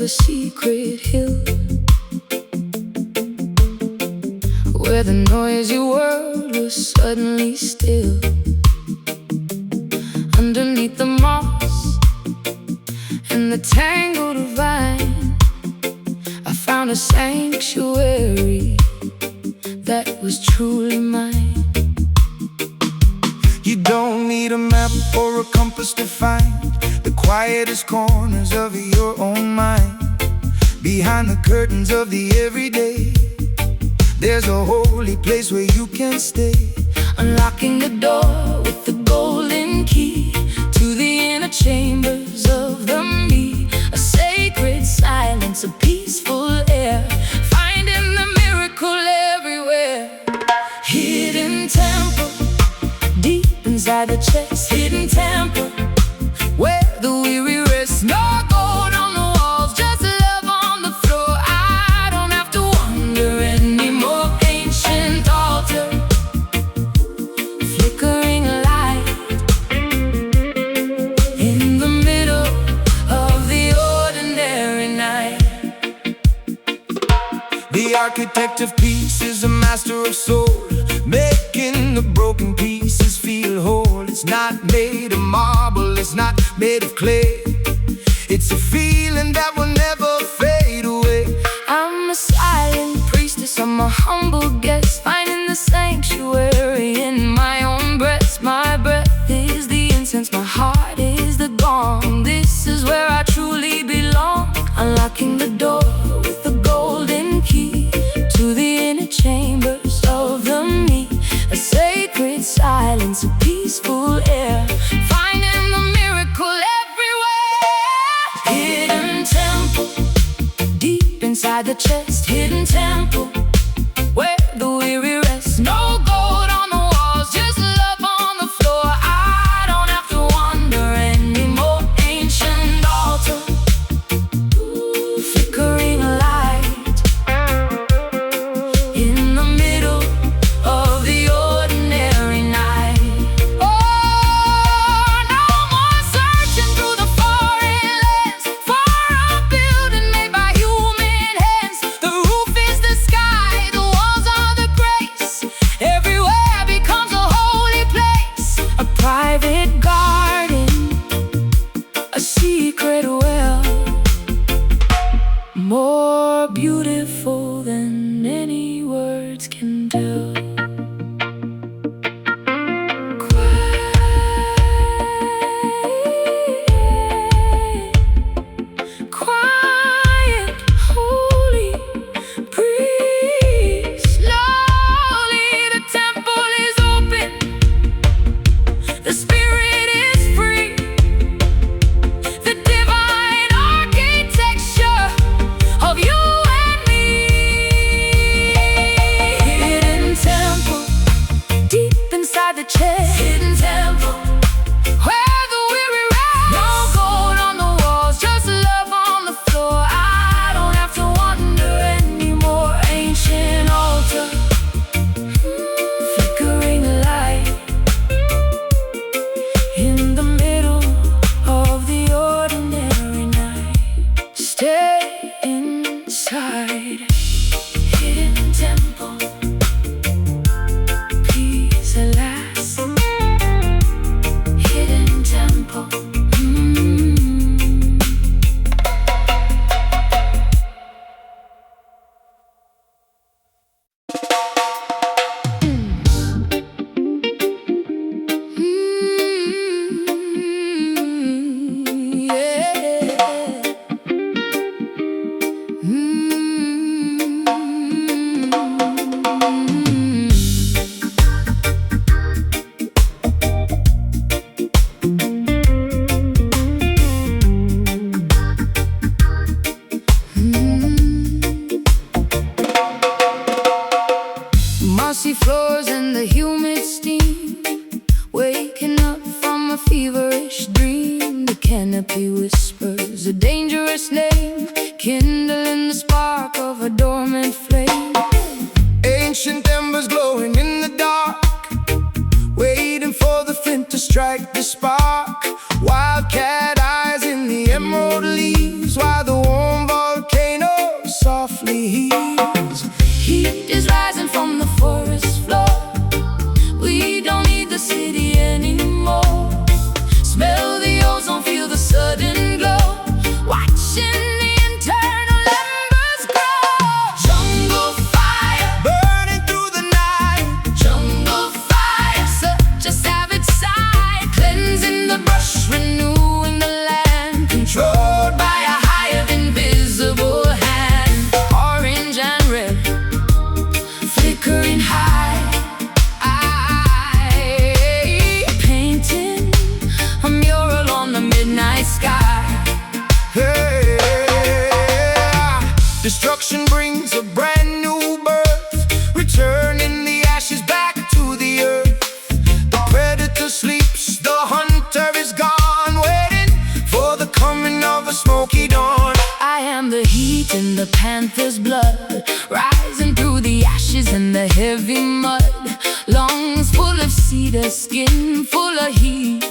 a secret hill where the noisy world was suddenly still. Underneath the moss and the tangled vine, I found a sanctuary that was truly mine. You don't need a map or a compass to find the quietest corners of your own mind. Behind the curtains of the everyday, there's a holy place where you can stay. Unlocking the door with the golden key to the inner chambers of the me. A sacred silence, a peaceful air, finding the miracle everywhere. Hidden temple, deep inside the chest. Hidden temple, where the weary rest. No gold on the walls, just love on the floor. I don't have to wonder anymore. Ancient altar, flickering light in the middle of the ordinary night. The architect of peace is a master of soul, making the broken pieces feel whole. It's not made of marble, it's not made of clay. It's a feeling that will never fade away. I'm a silent priestess, I'm a humble guest, finding the sanctuary in my own breast. My breath is the incense, my heart is the gong. This is where I truly belong. Unlocking the door with the golden key to the inner chambers of the me. A sacred silence, a peaceful air, finding the miracle everywhere. Hidden temple, deep inside the chest. Hidden temple, where the weary rest. No gold on the walls, just love on the floor. I don't have to wonder anymore. Ancient altar, flickering light in the middle of the ordinary night. Oh, no more searching through the foreign lands for a building made by human hands. The roof is the sky, the walls are the grace. Everywhere becomes a holy place. A private garden, a secret well, more beautiful than any words can tell. Quiet, holy breeze. Slowly the temple is open, the spirit is free. The divine architecture of you and me. Hidden temple, deep inside the chest. Hidden temple, where the weary rest. No gold on the walls, just love on the floor. I don't have to wonder anymore. Ancient altar, flickering light in the middle of the ordinary night. Stay inside. Hidden temple, peace at last. Hidden temple. Mossy floors and the humid steam, waking up from a feverish dream. The canopy whispers a dangerous name, kindling the spark of a dormant flame. Ancient embers glowing in the dark, waiting for the flint to strike the spark. Wildcat eyes in the emerald leaves, while the warm midnight sky. Hey, destruction brings a brand new birth, returning the ashes back to the earth. The predator sleeps, the hunter is gone, waiting for the coming of a smoky dawn. I am the heat in the panther's blood, rising through the ashes and the heavy mud. Lungs full of cedar, skin full of heat,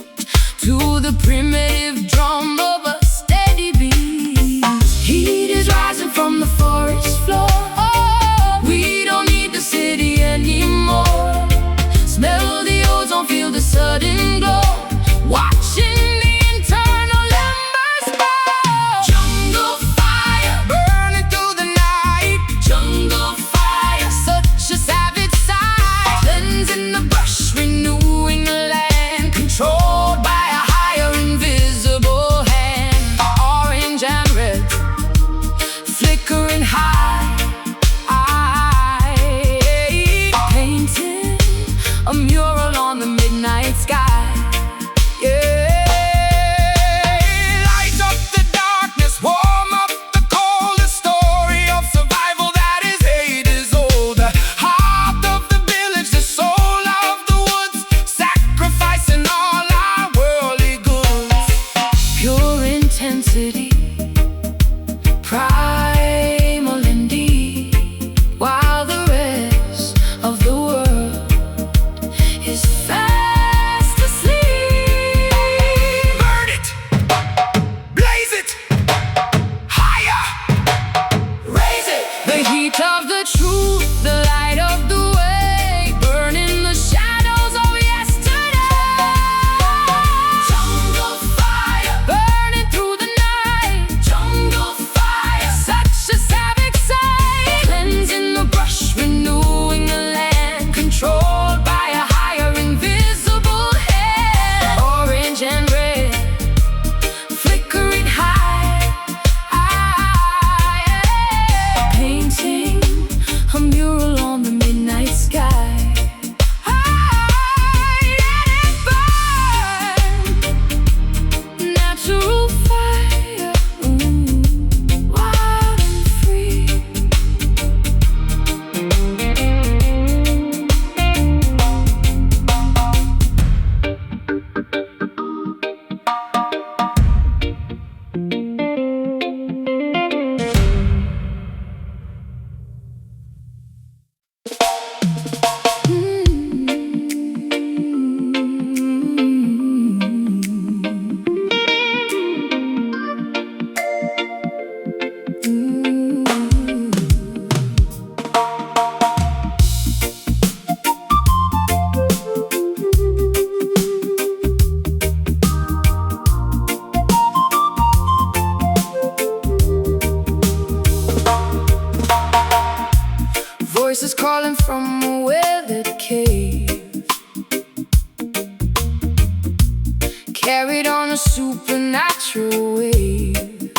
to the primitive drum of a steady beat. Heat is rising from the forest floor. Oh, we don't need the city anymore. Smell the ozone, feel the sudden glow, watching the internal embers burn. Jungle fire, Burning through the night, jungle fire, such a savage sight. Cleansing the brush, renewing the land, controlled by a higher invisible hand. Orange and red, flickering high, painting a mural on the midnight sky. yeah. Light up the darkness, warm up the cold, a story of survival that is ages old. The heart of the village, the soul of the woods, sacrificing all our worldly goods. Pure intensity, primal indeed, while the rest of the world is fast asleep. Burn it, blaze it, higher, raise it. The heat of the truth, the light of the way, burning the shadows of yesterday. Jungle fire, burning through the night. Jungle fire, such a savage sight. Cleansing the brush, renewing the land, controlled by a higher invisible hand. Orange and red, flickering high, painting a mural on the midnight sky. Let it burn, natural fire, wild and free. Voices calling from a weathered cave, carried on a supernatural wave,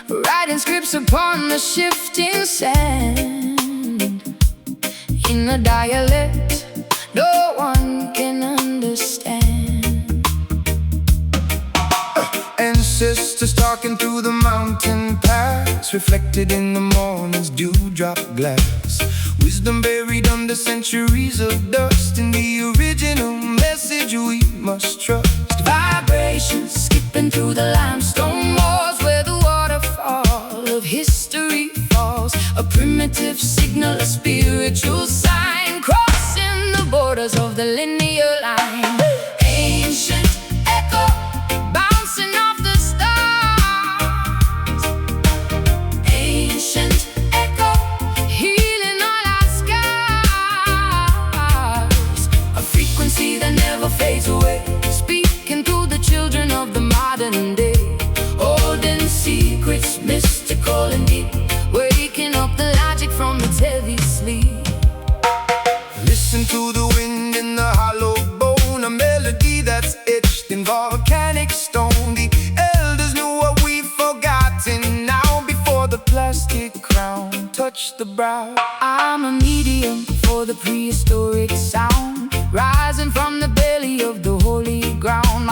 writing scripts upon the shifting sand, in a dialect no one can understand. Ancestors talking through the mountain pass, reflected in the morning's dewdrop glass. Wisdom buried under centuries of dust, in the original message we must trust. Vibrations skipping through the limestone walls, where the waterfall of history falls. A primitive signal, a spiritual sign, crossing the borders of the linear line. Ancient echo, bouncing off the stars. Ancient echo, healing all our scars. A frequency that never fades away, speaking through the children of the modern day. Holding secrets, mystical and deep, waking up the logic from its heavy sleep. Listen to the wind in the hollow bone, a melody that's etched in volcanic stone. The elders knew what we've forgotten now, before the plastic crown touched the brow. I'm a medium for the prehistoric sound, rising from the belly of the holy ground.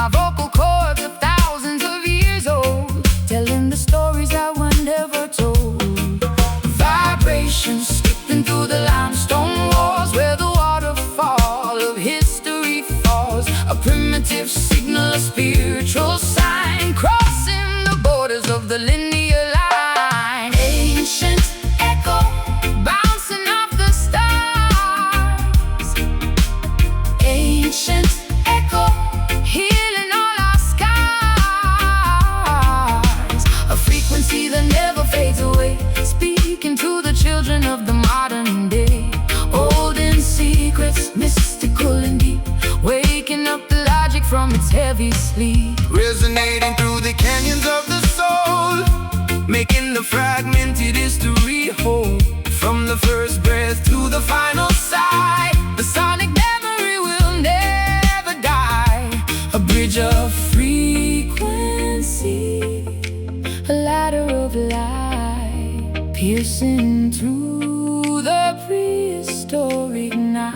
primitive signal, a spiritual sign, crossing the borders of the linear line. Ancient echo, bouncing off the stars. Ancient echo, healing all our scars. A frequency that never fades away, speaking to the children of the modern day. Old in secrets, mystical and deep, waking up the logic from its heavy sleep. Resonating through the canyons of the soul, making the fragmented history whole. From the first breath to the final sigh, the sonic memory will never die. A bridge of frequency, a ladder of light, piercing through the prehistoric night.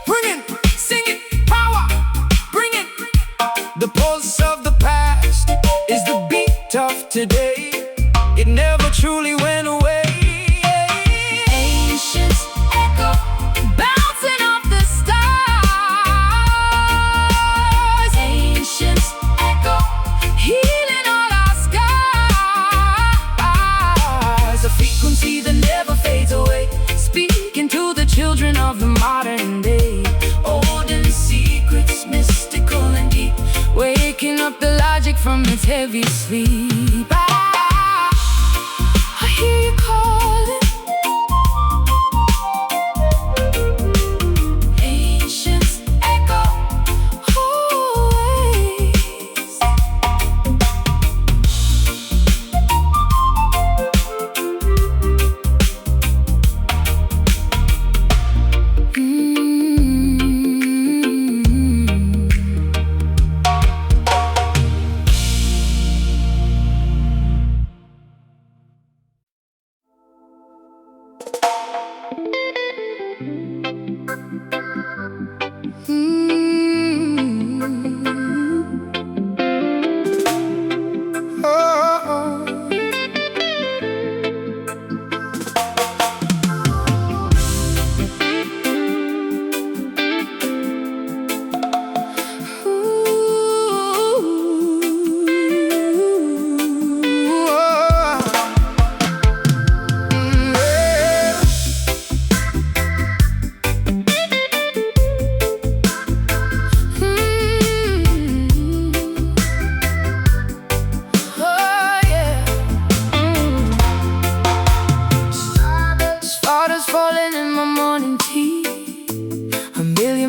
Bring it, sing it, power, bring it. The pulse of the past is the beat of today. It never truly went away. Ancient echo, bouncing off the stars. Ancient echo, healing all our scars. A frequency that never fades away, speaking to the children of the modern day. Old in secrets, mystical and deep, waking up the logic from its heavy sleep. I hear you calling. Ancient echo, always.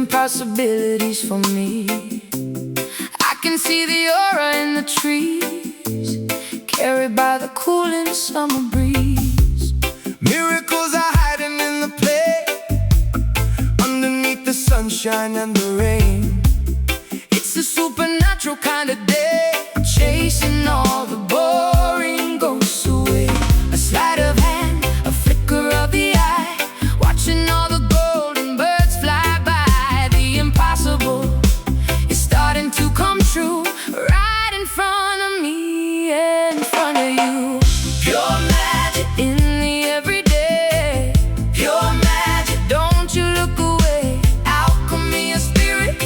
Possibilities for me. I can see the aura in the trees, carried by the cooling summer breeze. Miracles are hiding in the play, underneath the sunshine and the rain. It's a supernatural kind of day, chasing all the boring ghosts away. A sleight of hand, a flicker of the eye, watching all the golden birds fly by. The impossible is starting to come true, right in front of me and in front of you. Pure magic in the everyday, pure magic, don't you look away. Alchemy of spirit,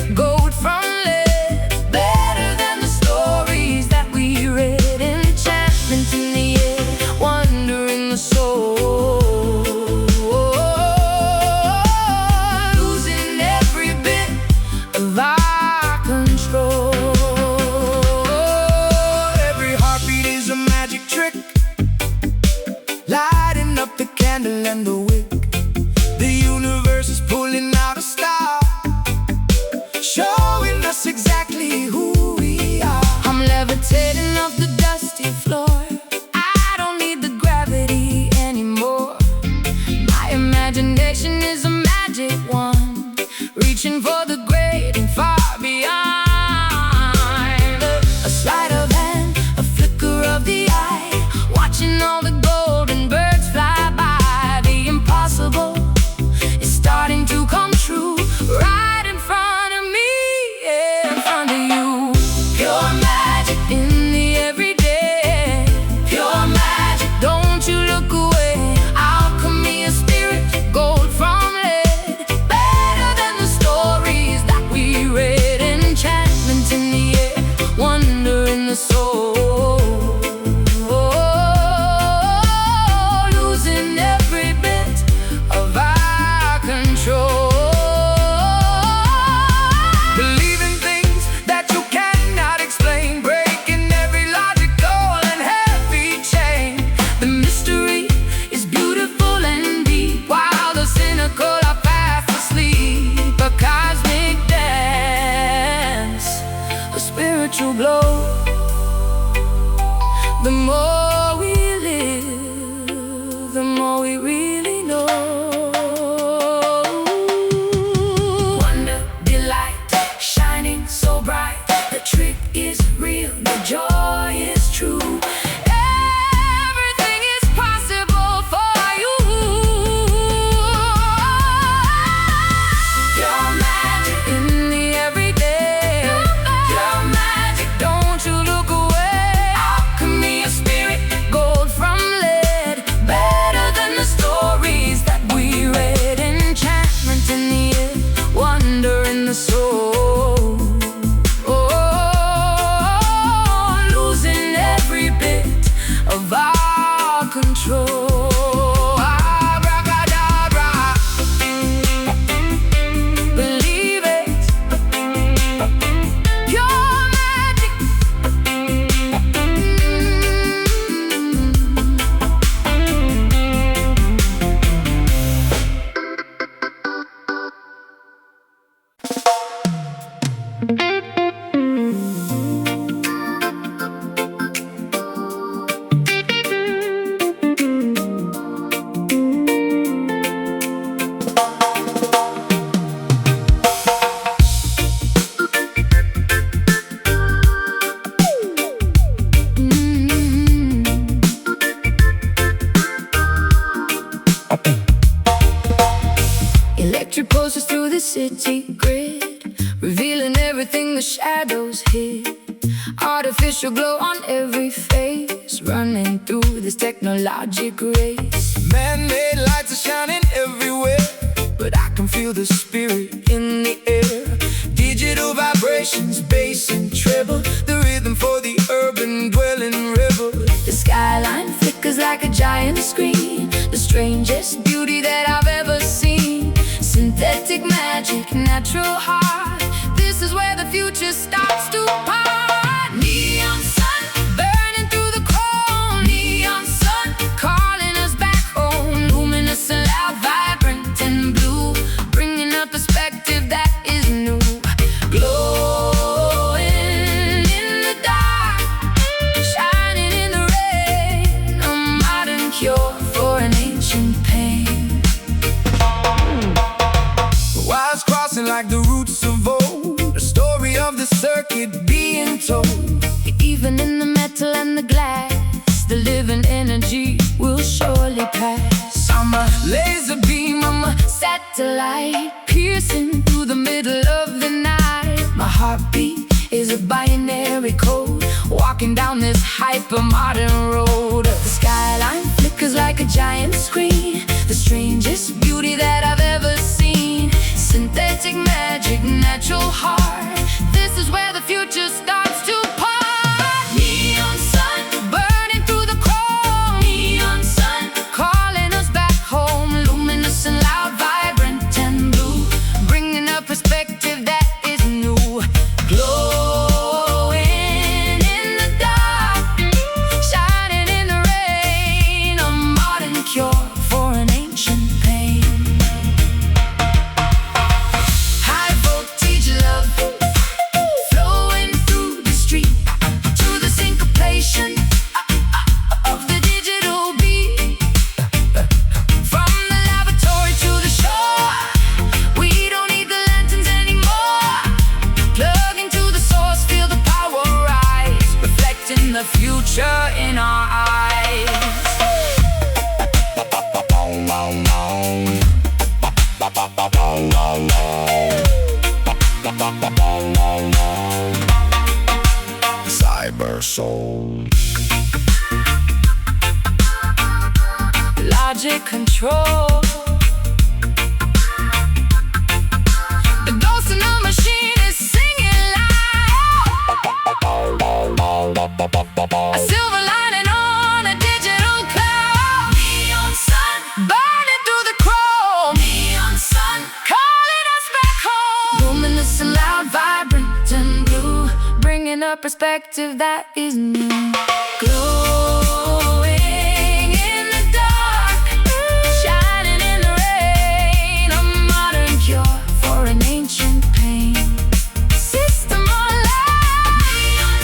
artificial glow. The more we live, the more we really know. Wonder, delight, shining so bright. The trick is real, the joy is true. Everything is possible for you. Your magic in the everyday. Your magic, don't you look away. Alchemy of spirit, gold from lead. Better than the stories that we read. Enchantment in the air, wonder in the soul. Of our control. Abracadabra, believe it. Pure magic. Electric pulses through the city grid, revealing everything the shadows hid. Artificial glow on every face, running through this technologic race. Man-made lights are shining everywhere, but I can feel the spirit in the air. Digital vibrations, bass and treble, the rhythm for the urban dwelling rebel. The skyline flickers like a giant screen, the strangest beauty that I've ever seen. Synthetic magic, natural heart, this is where the future starts to part. Neon sun, burning through the chrome. Neon sun, calling us back home. Luminous and loud, vibrant and blue, bringing a perspective that is new. Glowing in the dark, shining in the rain, a modern cure for an ancient pain. Wires crossing like the roots of old, the story of the circuit being told. Even in the metal and the glass, the living energy will surely pass. I'm a laser beam, I'm a Satellite piercing through the middle of the night. My heartbeat is a binary code, walking down this hyper-modern road. The skyline flickers like a giant screen, the strangest beauty that I've ever seen. Synthetic magic, natural heart, this is where the future starts to part. Neon sun, burning through the chrome. Neon sun, calling us back home. Luminous and loud, vibrant and blue, bringing a perspective that is new. Glowing in the dark, shining in the rain, a modern cure for an ancient pain. High voltage love, flowing through the street to the syncopation of the digital beat. From the laboratory to the shore, we don't need the lanterns anymore. Plug into the source, feel the power rise, reflecting the future in our eyes. Cyber soul. Logic control. The ghost in the machine is singing loud. A silver lining on a digital cloud. Neon sun, burning through the chrome. Neon sun, calling us back home. Luminous and loud, vibrant and blue, bringing a perspective that is new. Glowing in the dark, shining in the rain, a modern cure for an ancient pain. System alive, neon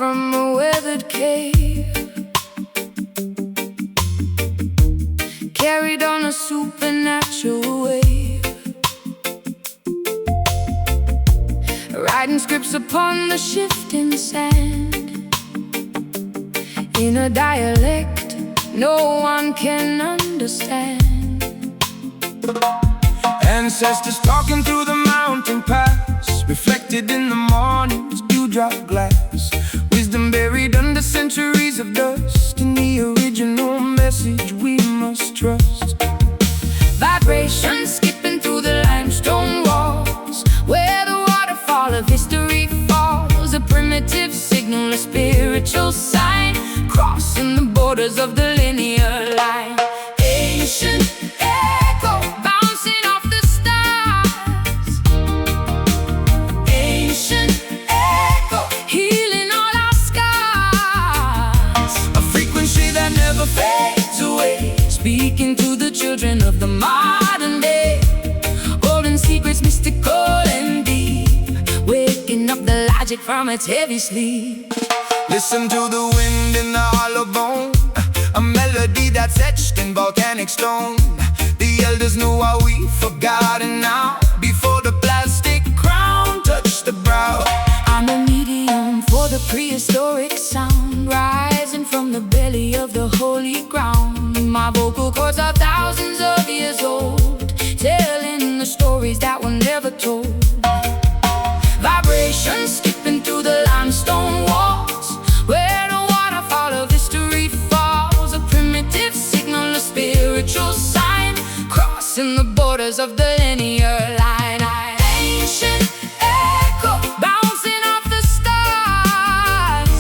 from a weathered cave, carried on a supernatural wave, writing scripts upon the shifting sand, in a dialect no one can understand. Ancestors talking through the mountain pass, reflected in the morning's dewdrop glass. Wisdom buried under centuries of dust, in the original message we must trust. Vibrations skipping through the limestone walls, where the waterfall of history falls. A primitive signal, a spiritual sign, crossing the borders of the linear line. Ancient echo bouncing off the stars, ancient echo healing all our scars. A frequency that never fades away, Speaking to the children of the modern day, golden secrets, mystical and deep, waking up the logic from its heavy sleep. listen to the wind in the hollow bone, a melody that's etched in volcanic stone. The elders know how we've forgotten now, before the plastic crown touched the brow. I'm a medium for the prehistoric sound, rising from the belly of the holy ground. My vocal cords are thousands of years old, telling the stories that were never told. Vibrations skipping through the limestone walls, where the waterfall of history falls. A primitive signal, a spiritual sign, crossing the borders of the linear line. Ancient echo bouncing off the stars,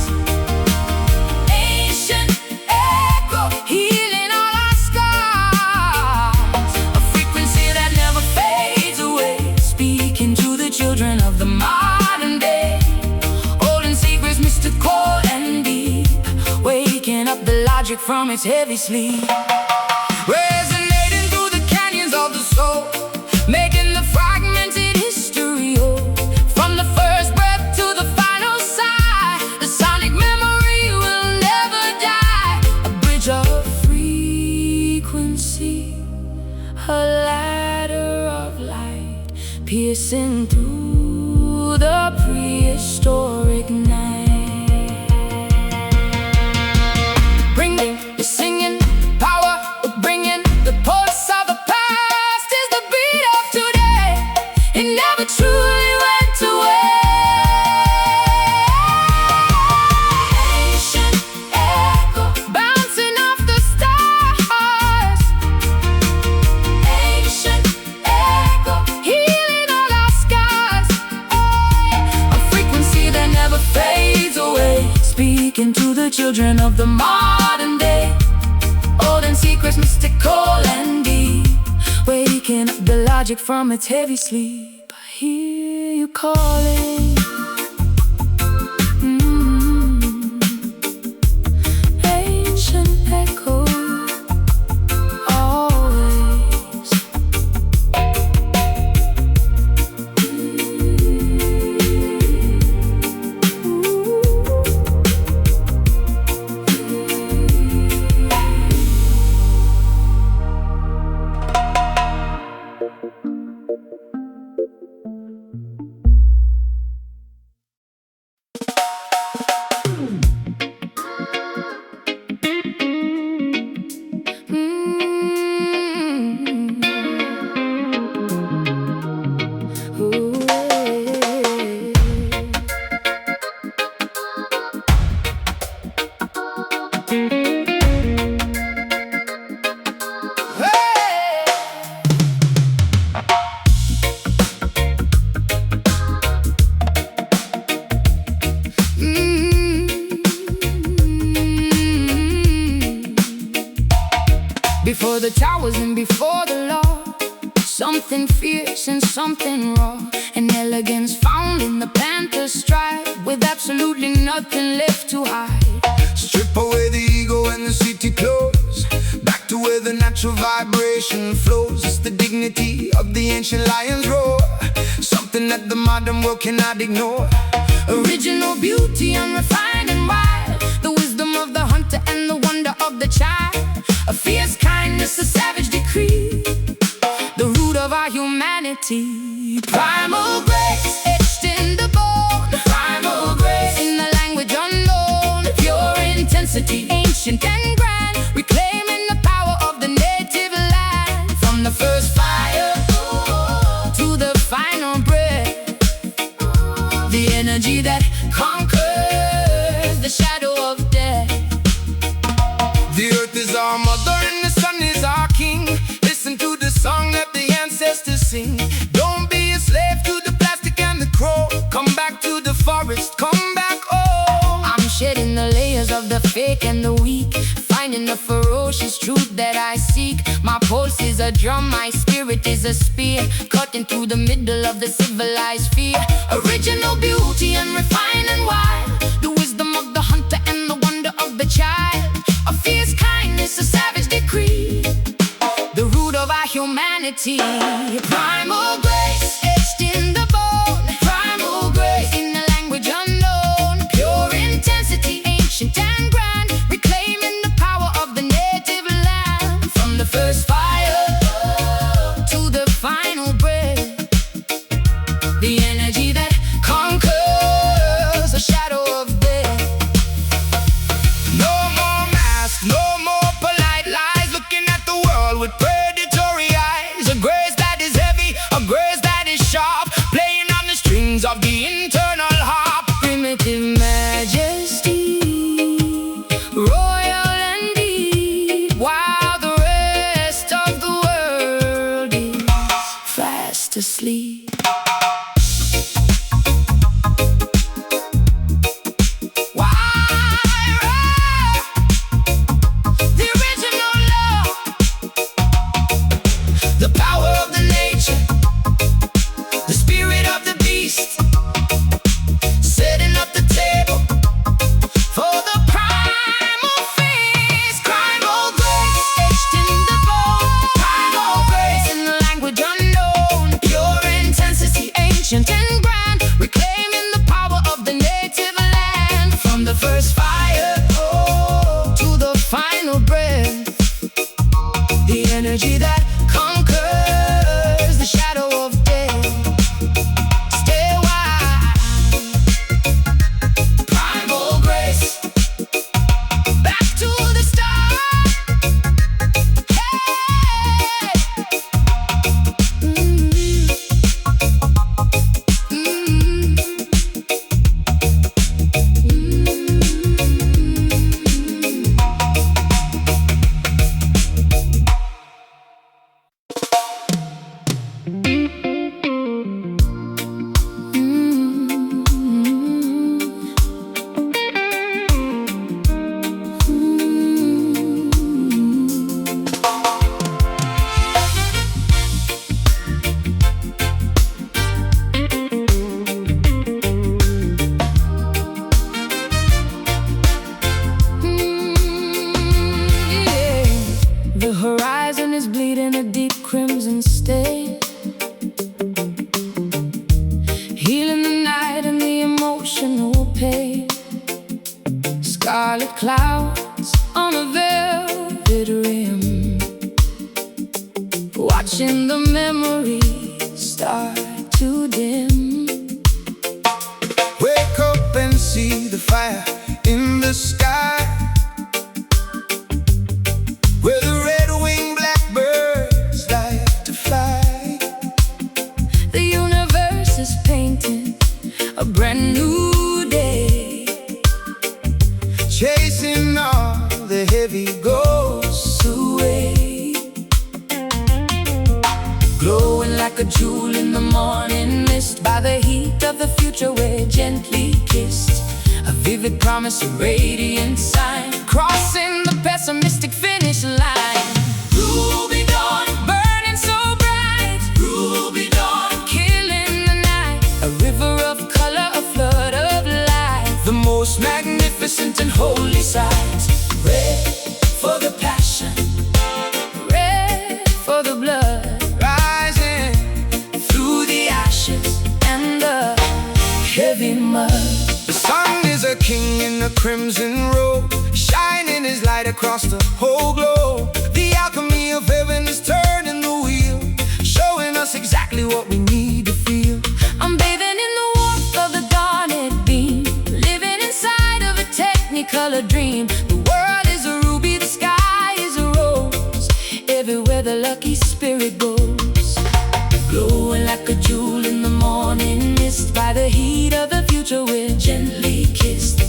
ancient echo healing all our scars. A frequency that never fades away, speaking to the children of the modern day, holding secrets mystical and deep, waking up the logic from its heavy sleep. Resonating through the canyons of the soul, Making the fragmented history whole. From the first breath to the final sigh, the sonic memory will never die. A bridge of frequency, a ladder of light, piercing through the prehistoric night. Bringing the singing power, bringing the pulse of the past is the beat of today. It never truly went away. Ancient echo bouncing off the stars, ancient echo healing all our scars. A frequency that never fades away, speaking to the children of the modern day, holding secrets mystical and deep, waking up the logic from its heavy sleep. I hear you calling. Ancient echo, always. Before the towers and before the law, something fierce and something raw, an elegance found in the panther's stride, with absolutely nothing left to hide. strip away the ego and the city clothes, back to where the natural vibration flows. It's the dignity of the ancient lion's roar, something that the modern world cannot ignore. Original beauty, unrefined and child. A fierce kindness, a savage decree. The root of our humanity. Primal grace, etched in the bone. Primal grace, in the language unknown. Pure intensity, ancient and grand. Reclaiming the power of the native land. From the first fire to the final breath. The energy that conquers the shadow of death. The earth is our mother and the sun is our king. Listen to the song that the ancestors sing. Don't be a slave to the plastic and the crow. Come back to the forest, come back home. I'm shedding the layers of the fake and the weak, finding the ferocious truth that I seek. My pulse is a drum, my spirit is a spear, cutting through the middle of the civilized fear. Original beauty and refined and wild, the wisdom of the hunter and the wonder of the child. A fierce kindness, a savage decree. The root of our humanity. Primal grace, etched in the bone. Primal grace, in the language unknown. Pure intensity, ancient and grand. Reclaiming the power of the native land. From the first fire to the final breath. The energy that conquers the shadow of death. No more masks, no more polite lies. Looking at the world with predatory eyes. A grace that is heavy, a grace that is sharp, playing on the strings of the internal harp. Primitive majesty, royal and deep, while the rest of the world is fast asleep. The original love, The power of the nature, the spirit of the beast, setting up the table for the primal feast. Primal grace, etched in the bone. primal grace, In the language unknown. pure intensity, Ancient and grand, reclaiming the power of the native land. from the first fire To the final breath. the energy that Conquers the shadow of death. Stay wild. primal grace. Back to the start. Hey. Yeah. The horizon is bleeding a deep crimson stain, healing the night and the emotional pain. Scarlet clouds on a velvet rim, watching the memories start to dim. Wake up and see the fire in the sky, where the red-winged blackbirds like to fly. The universe is painting a brand new day, Chasing all the heavy ghosts away. glowing like a jewel in the morning mist, by the heat of the future we're gently kissed. A vivid promise, a radiant sign, crossing the pessimistic finish line. Ruby dawn, burning so bright. Ruby dawn, killing the night. A river of color, a flood of light. The most magnificent and holy sight. Red for the passion, red for the blood, Rising through the ashes and the heavy mud. The sun is a king in a crimson robe, shining is light across the whole globe. The alchemy of heaven is turning the wheel, showing us exactly what we need to feel. I'm bathing in the warmth of the garnet beam, living inside of a technicolor dream. The world is a ruby, the sky is a rose, everywhere the lucky spirit goes. Glowing like a jewel in the morning mist, by the heat of the future we're gently kissed.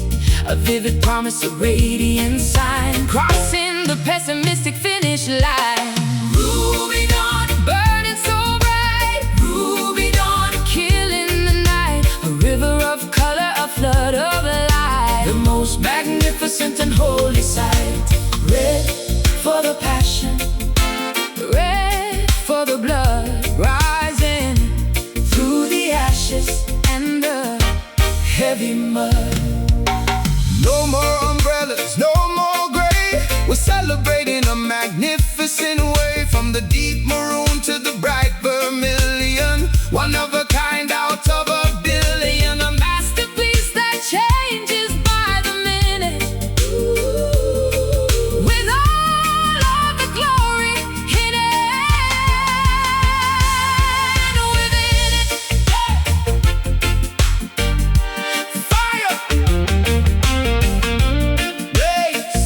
A vivid promise, a radiant sign, crossing the pessimistic finish line. Ruby dawn, burning so bright. Ruby dawn, killing the night. A river of color, a flood of light. The most magnificent and holy sight. Red for the passion, red for the blood, rising through the ashes and the heavy mud. No more umbrellas, no more gray. We're celebrating a magnificent way, from the deep maroon to the bright vermilion. One of a kind out of a billion. A masterpiece that changes by the minute, with all of the glory hidden within it. Fire! Blaze!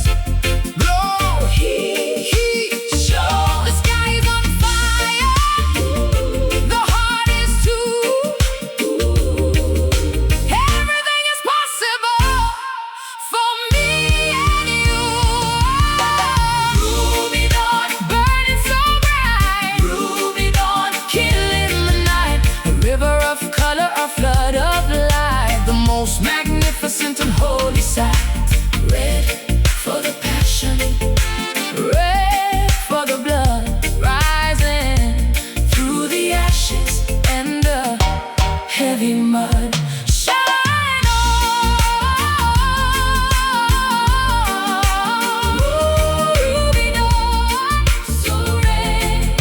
Glow! Heat! Show. The sky is on fire, the heart is too. Everything is possible for me and you. Ruby dawn, burning so bright. Ruby dawn, killing the night. A river of color, a flood of light. The most magnificent and holy sight. Red for the passion, red for the blood, rising through the ashes and the heavy mud. Shine on, ruby dawn, so red.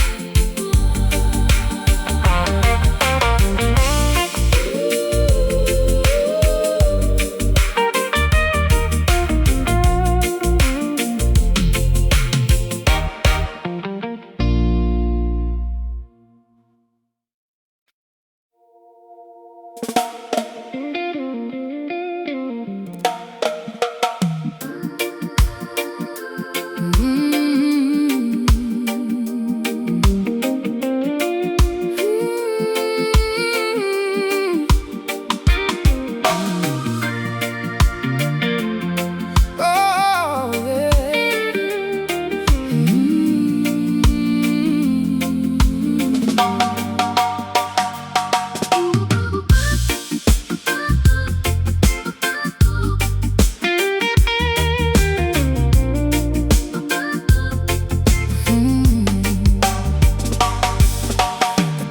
Oh, yeah.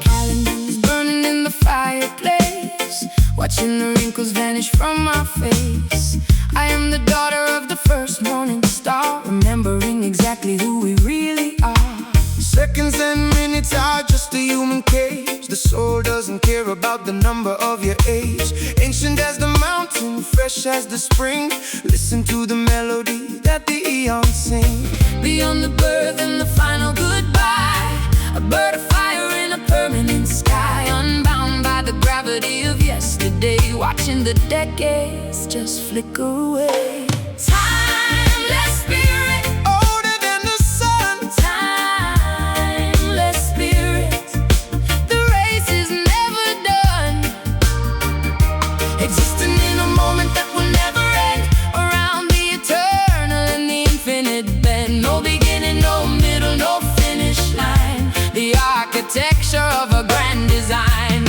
Calendar's burning in the fireplace, watching the wrinkles vanish from my face. I am the daughter of the first morning star, remembering exactly who we really are. Seconds and minutes are just a human cage. The soul doesn't care about the number of your age. Ancient as the mountain, fresh as the spring. Listen to the melody that the eons sing. Beyond the birth and the final goodbye, a bird of fire in a permanent sky, unbound by the gravity of yesterday, watching the decades just flicker away. Timeless spirit, Older than the sun, timeless spirit, the race is never done, existing in a moment that will never end, around the eternal and the infinite bend. No beginning, no middle, no finish line, the architecture of a grand design.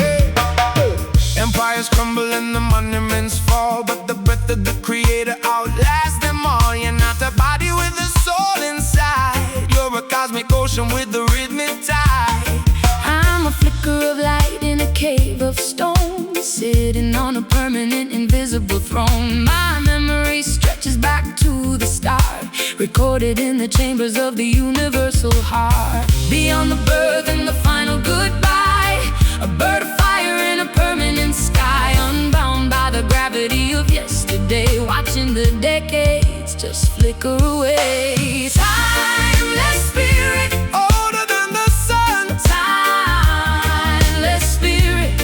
empires crumble and the monuments fall, but the breath of the creator outlasts them all. You're not a body with a soul inside, you're a cosmic ocean with a rhythmic tide. I'm a flicker of light in a cave of stone, sitting on a permanent invisible throne. My memory stretches back to the start, recorded in the chambers of the universal heart. Beyond the birth and the final goodbye, a bird of fire in a permanent sky, unbound by the gravity of yesterday, watching the decades just fly. flicker away. Timeless spirit, older than the sun. timeless spirit,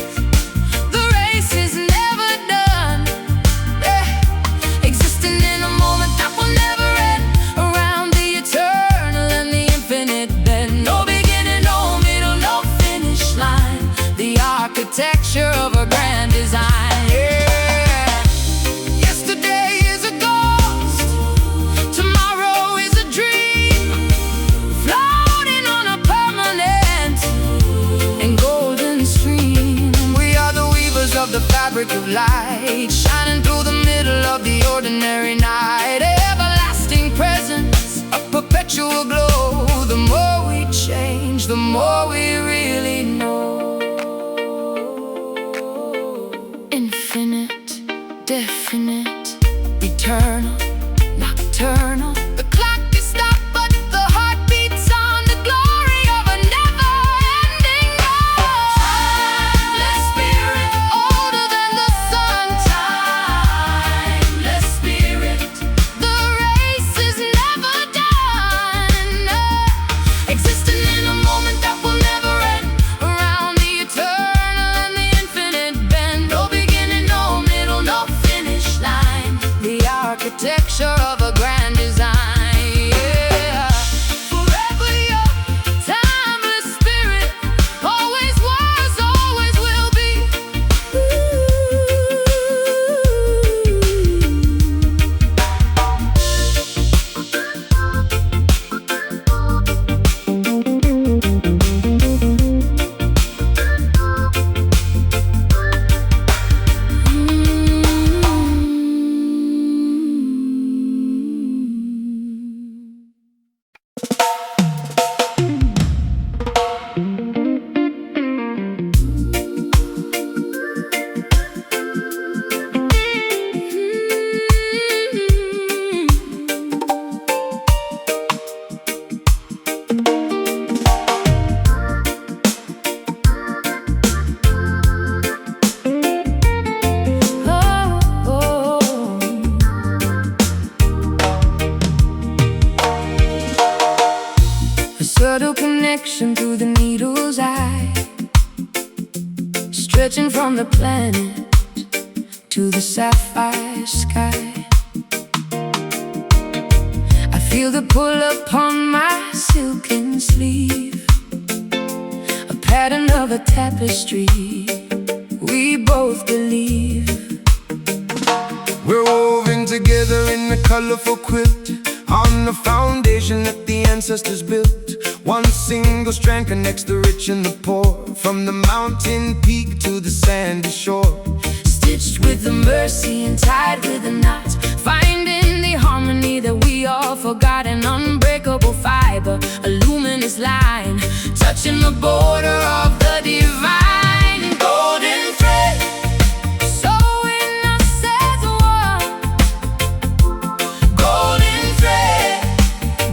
the race is never done. Existing in a moment that will never end, around the eternal and the infinite bend. No beginning, no middle, no finish line. The architecture of a grand design. Yesterday is a ghost, tomorrow is a dream, floating on a permanent and golden stream. We are the weavers of the fabric of light, shining through the middle of the ordinary night. Everlasting presence, A perpetual glow. the more we change, the more we really know. Infinite, definite, eternal, nocturnal. The clock is stopped, but the heart beats on. The glory of a never-ending road. Timeless spirit, older than the sun. Timeless spirit, the race is never done. Existing in a moment that will never end, around the eternal and the infinite bend. No beginning, no middle, no finish line. The architecture of a grand design. Forever young, timeless spirit, always was, always will be. A subtle connection through the needle's eye, stretching from the planet to the sapphire sky. I feel the pull upon my silken sleeve, a pattern of a tapestry we both believe. We're woven together in a colorful quilt, on the foundation that the ancestors built. One single strand connects the rich and the poor, from the mountain peak to the sandy shore. Stitched with the mercy and tied with a knot, finding the harmony that we all forgot. An unbreakable fiber, a luminous line, touching the border of the divine. Golden thread, sewing us as one. Golden thread,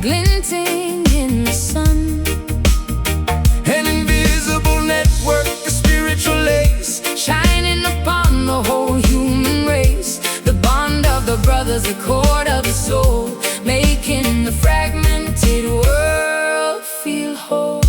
glinting in the sun. An invisible network, a spiritual lace, Shining upon the whole human race. The bond of the brothers, the cord of the soul, making the fragmented world feel whole.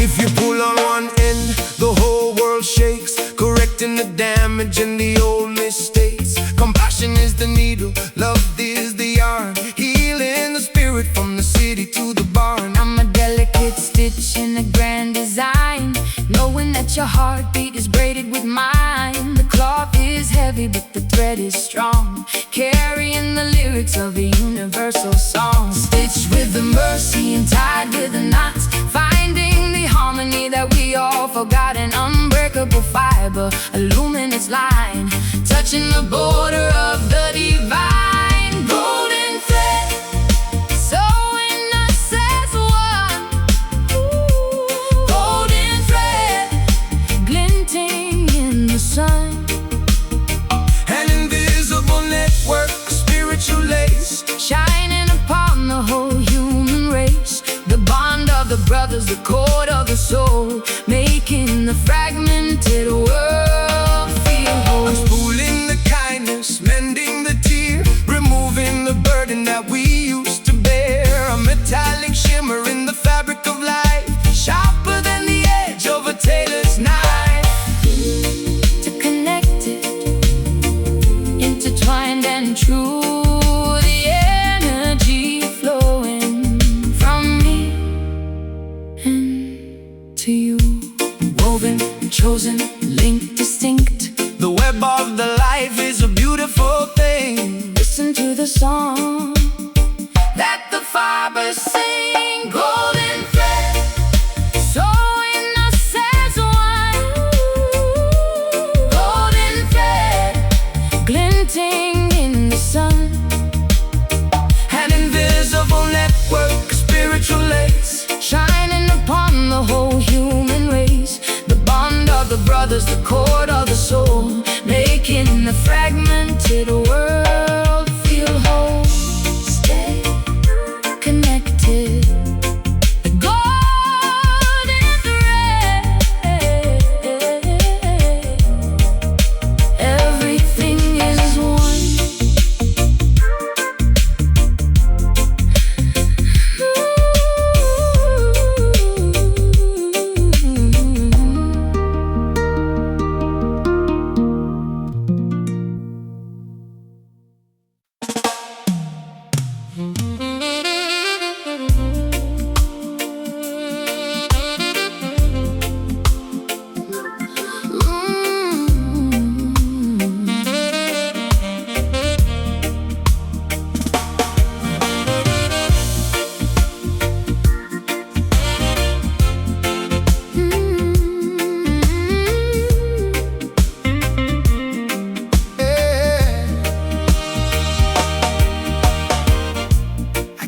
If you pull on one end, the whole world shakes, correcting the damage and the old mistakes. Compassion is the needle, love is the yarn, healing the spirit from the city to the barn. I'm a delicate stitch in a grand design, knowing that your heartbeat is braided with mine. The cloth is heavy, but the thread is strong, carrying the lyrics of a universal song. Stitched with the mercy and tied with the knots, finding the harmony that we all forgot. An unbreakable fiber, a luminous line, touching the border of the divine. Golden thread, sewing us as one. Golden thread, glinting in the sun. An invisible network, a spiritual lace, Shining upon the whole human race. The bond of the brothers, the cord of the soul, making the fragmented world feel whole. I'm spooling metallic shimmer in the fabric of life, sharper than the edge of a tailor's knife. To connect it, intertwined and true, the energy flowing from me and to you. Woven, chosen, linked, distinct, the web of the life is a beautiful thing. Listen to the song That the fibers sing, golden thread, sewing us as one. golden thread, Glinting in the sun, an invisible network, spiritual lace, shining upon the whole human race. the bond of the brothers, the cord of the soul, Making the fragmented world feel whole. Stay connected. The golden thread. Everything is one.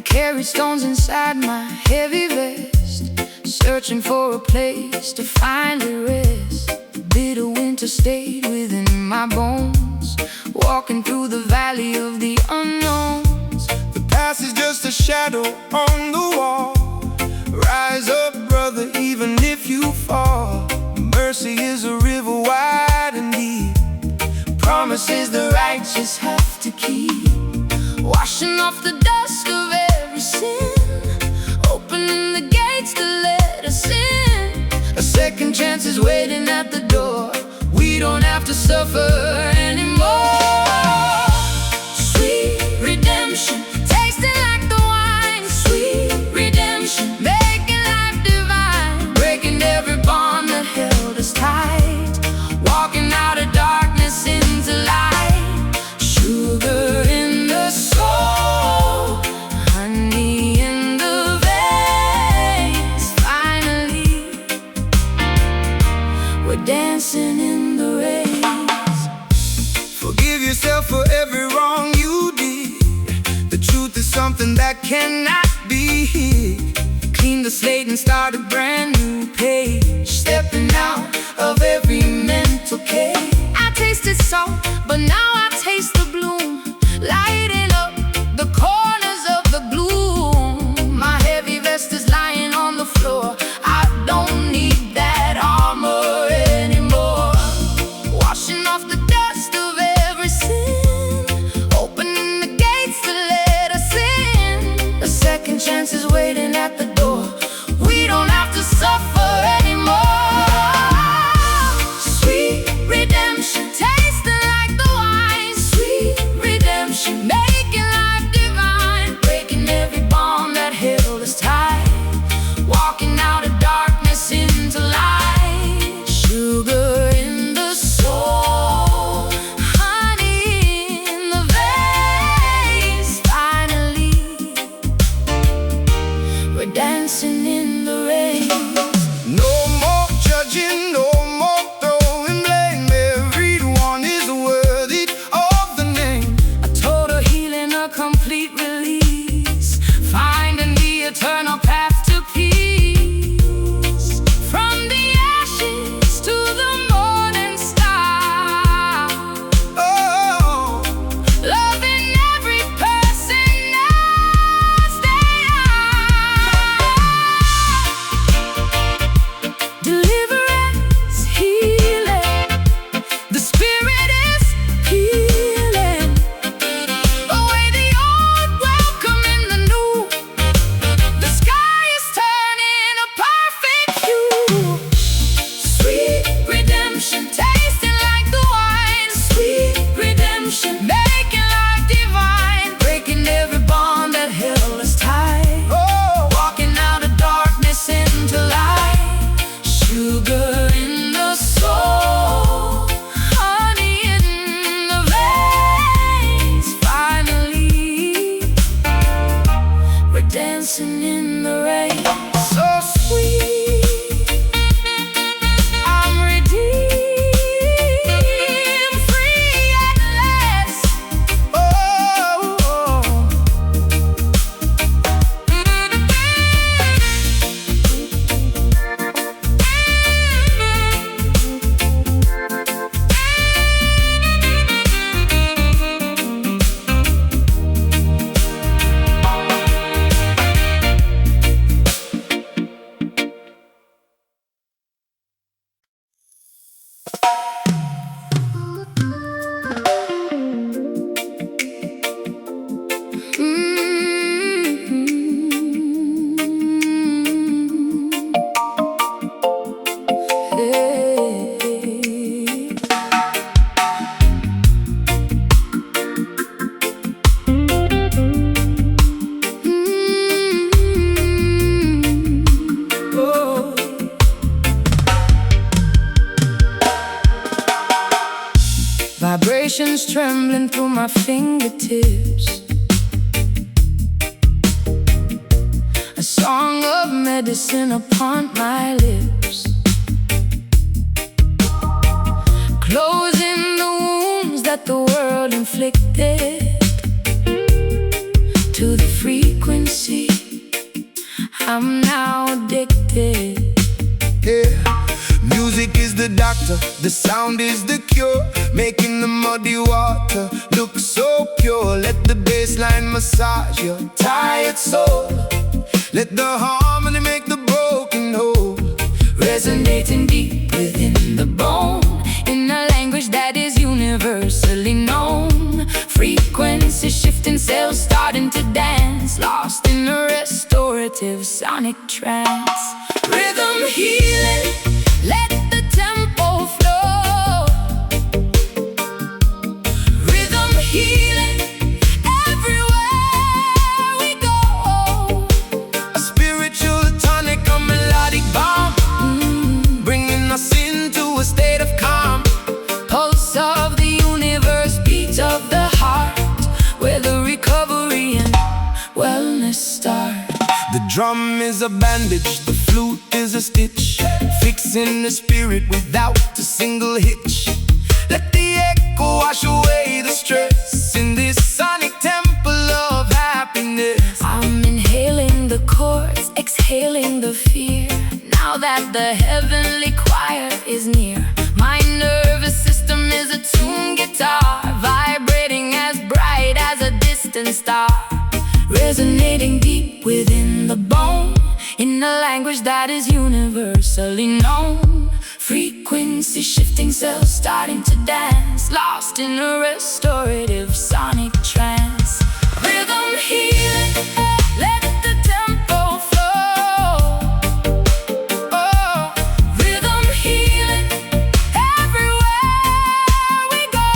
Carry stones inside my heavy vest, searching for a place to finally rest. The bitter winter stayed within my bones, walking through the valley of the unknowns. the past is just a shadow on the wall. Rise up, brother, even if you fall. Mercy is a river wide and deep, Promises the righteous have to keep, washing off the dust of every sin, opening the gates to let us in. a second chance is waiting at the door. We don't have to suffer anymore. Sweet redemption, tasting like the wine. Sweet redemption, making life divine, breaking every bond that held us tight, walking out of darkness into light. Sugar in the soul, honey in the veins. Finally, we're dancing in the rays. Forgive yourself for every wrong you did. The truth is something that cannot be hid. Clean the slate and start a brand new page, stepping out of every mental cage. I tasted salt, but now I taste the bloom, lighting up the corners of the gloom. My heavy vest is lying on the floor. I don't need that armor anymore. Washing off the dust of every sin, opening the gates to let us in. A second chance is waiting at the door. We don't have to suffer anymore. Sweet redemption, tasting like the wine. Sweet redemption, making life divine, breaking every bond that held us tight, walking out of darkness into light. Sugar in the soul, honey in the veins. Finally, we're dancing in the rain. No more judging, no more throwing blame. Everyone is worthy of the name. A total healing, a complete release, finding the eternal path to peace. Vibrations trembling through my fingertips, a song of medicine upon my lips, closing the wounds that the world inflicted. To the frequency, I'm now addicted. Yeah. Music is the doctor, the sound is the cure, making the muddy water look so pure. Let the bass line massage your tired soul. Let the harmony make the broken whole, Resonating deep within the bone, in a language that is universally known. Frequency shifting, cells starting to dance, lost in a restorative sonic trance. Rhythm healing, let the tempo flow. Rhythm healing, everywhere we go. a spiritual tonic, a melodic balm, bringing us into a state of calm. Pulse of the universe, beat of the heart, where the recovery and wellness start. The drum is a bandage, the flute is a stitch, fixing the spirit without a single hitch. Let the echo wash away the stress in this sonic temple of happiness. I'm inhaling the chords, exhaling the fear. Now that the heavenly choir is near, my nervous system is a tuned guitar, vibrating as bright as a distant star. Resonating deep within the bone, in a language that is universally known. Frequency shifting, cells starting to dance, lost in a restorative sonic trance. Rhythm healing, let the tempo flow. Oh, rhythm healing, everywhere we go.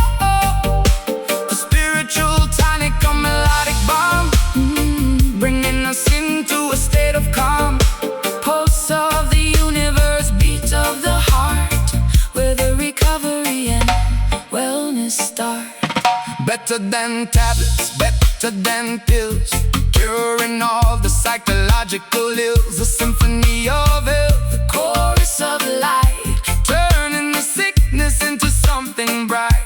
A spiritual tonic, a melodic balm, bringing us into a state of calm. Pulse of the universe, beat of the heart, where the recovery and wellness start. Better than tablets, better than pills, curing all the psychological ills. A symphony of health, The chorus of light, turning the sickness into something bright.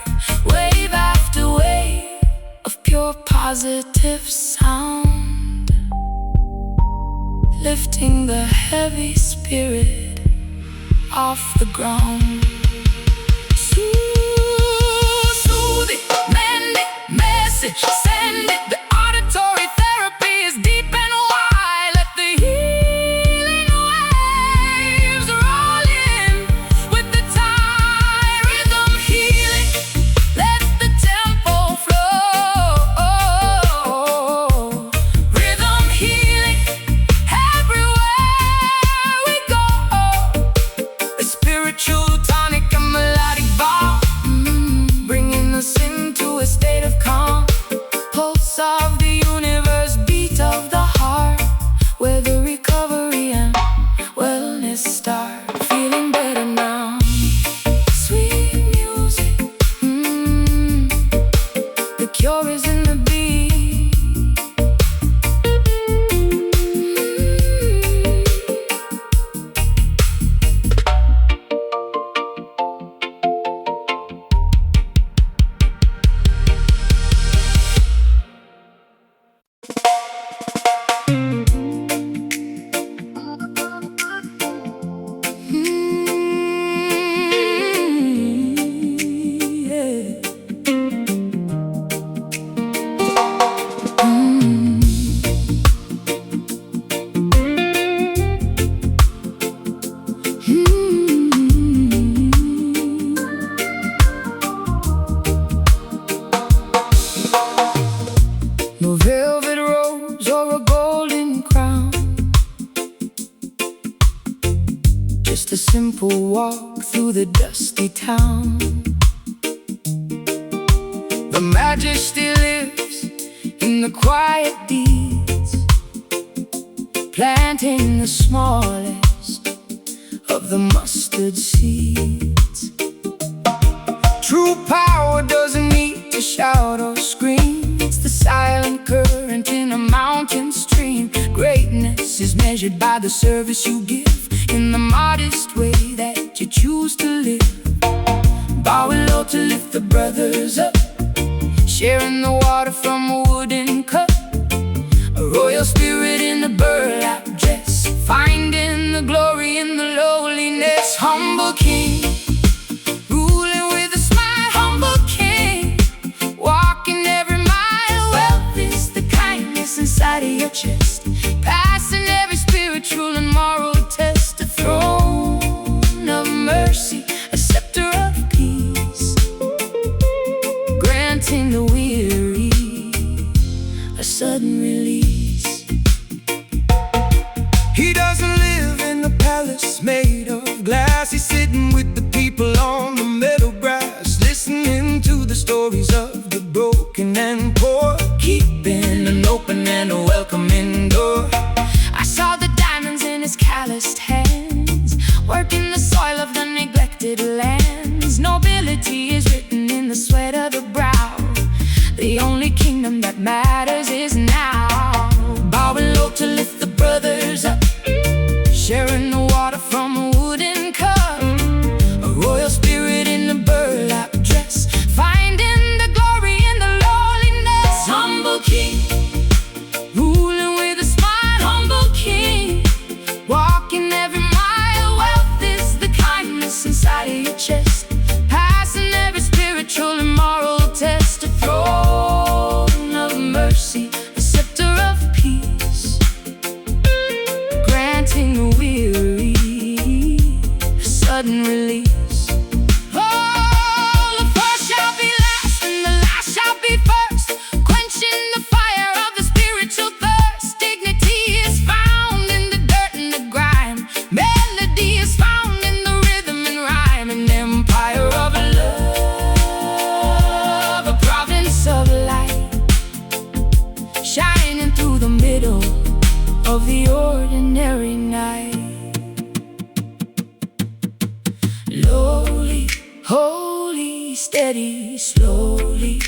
wave after wave of pure positive sound, lifting the heavy spirit off the ground. Soothe it, mend it, message, send it. The auditory therapy is deep and wide. Let the healing waves roll in with the tide. Rhythm healing, let the tempo flow. Rhythm healing, everywhere we go. A spiritual tonic, a melodic balm, Bringing us into a state of calm. Pulse of the universe, beat of the heart, where the recovery and wellness start. Feeling better now. Sweet music, the cure is in the beat. No velvet rose or a golden crown, just a simple walk through the dusty town. the majesty lives In the quiet deeds, planting the smallest of the mustard seeds. true power doesn't need to shout or scream. It's the silent current in a mountain stream. Greatness is measured by the service you give, in the modest way that you choose to live. Bowing low to lift the brothers up, sharing the water from a wooden cup. A royal spirit in a burlap dress, finding the glory in the lowliness. Humble king, ruling with a smile. Humble king, walking every mile. Wealth is the kindness inside of your chest, passing every spiritual and moral test. A throne of mercy, a scepter of peace, granting the weary a sudden release. He doesn't live in a palace made of glass. He's sitting with the people on the meadow grass, listening to the stories of the broken and poor, keeping an open and a welcoming door. I saw the diamonds in his calloused hands, working the soil of the neglected lands. Nobility is written in the sweat of the brow. The only kingdom that matters is now. Bowing low to lift the brothers up, sharing the water from a wooden cup. A royal spirit in a burlap dress, finding the glory in the lowliness. Humble king, ruling with a smile. Humble king, walking every mile. Wealth is the kindness inside of your chest, passing every spiritual and moral test. A throne of mercy, a scepter of peace, granting the weary a sudden release. Oh, the first shall be last and the last shall be first, quenching the fire of the spiritual thirst. Dignity is found in the dirt and the grime. Melody is found in the rhythm and rhyme. An empire of love, a province of light, shining through the middle of the ordinary night. Lowly, holy, steady, slowly.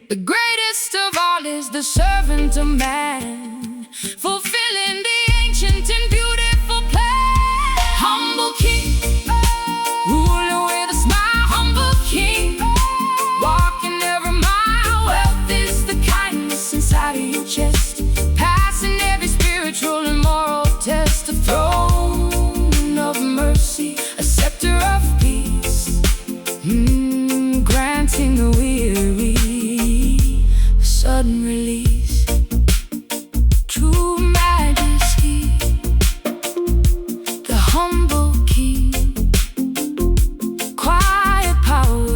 The greatest of all is the servant of man, fulfilling the ancient and beautiful plan. Humble king, ruling with a smile. Humble king, walking every mile. Wealth is the kindness inside of your chest, passing every spiritual and moral test. A throne of mercy, a scepter of peace, granting the weary a sudden release. True majesty, the humble king, quiet power.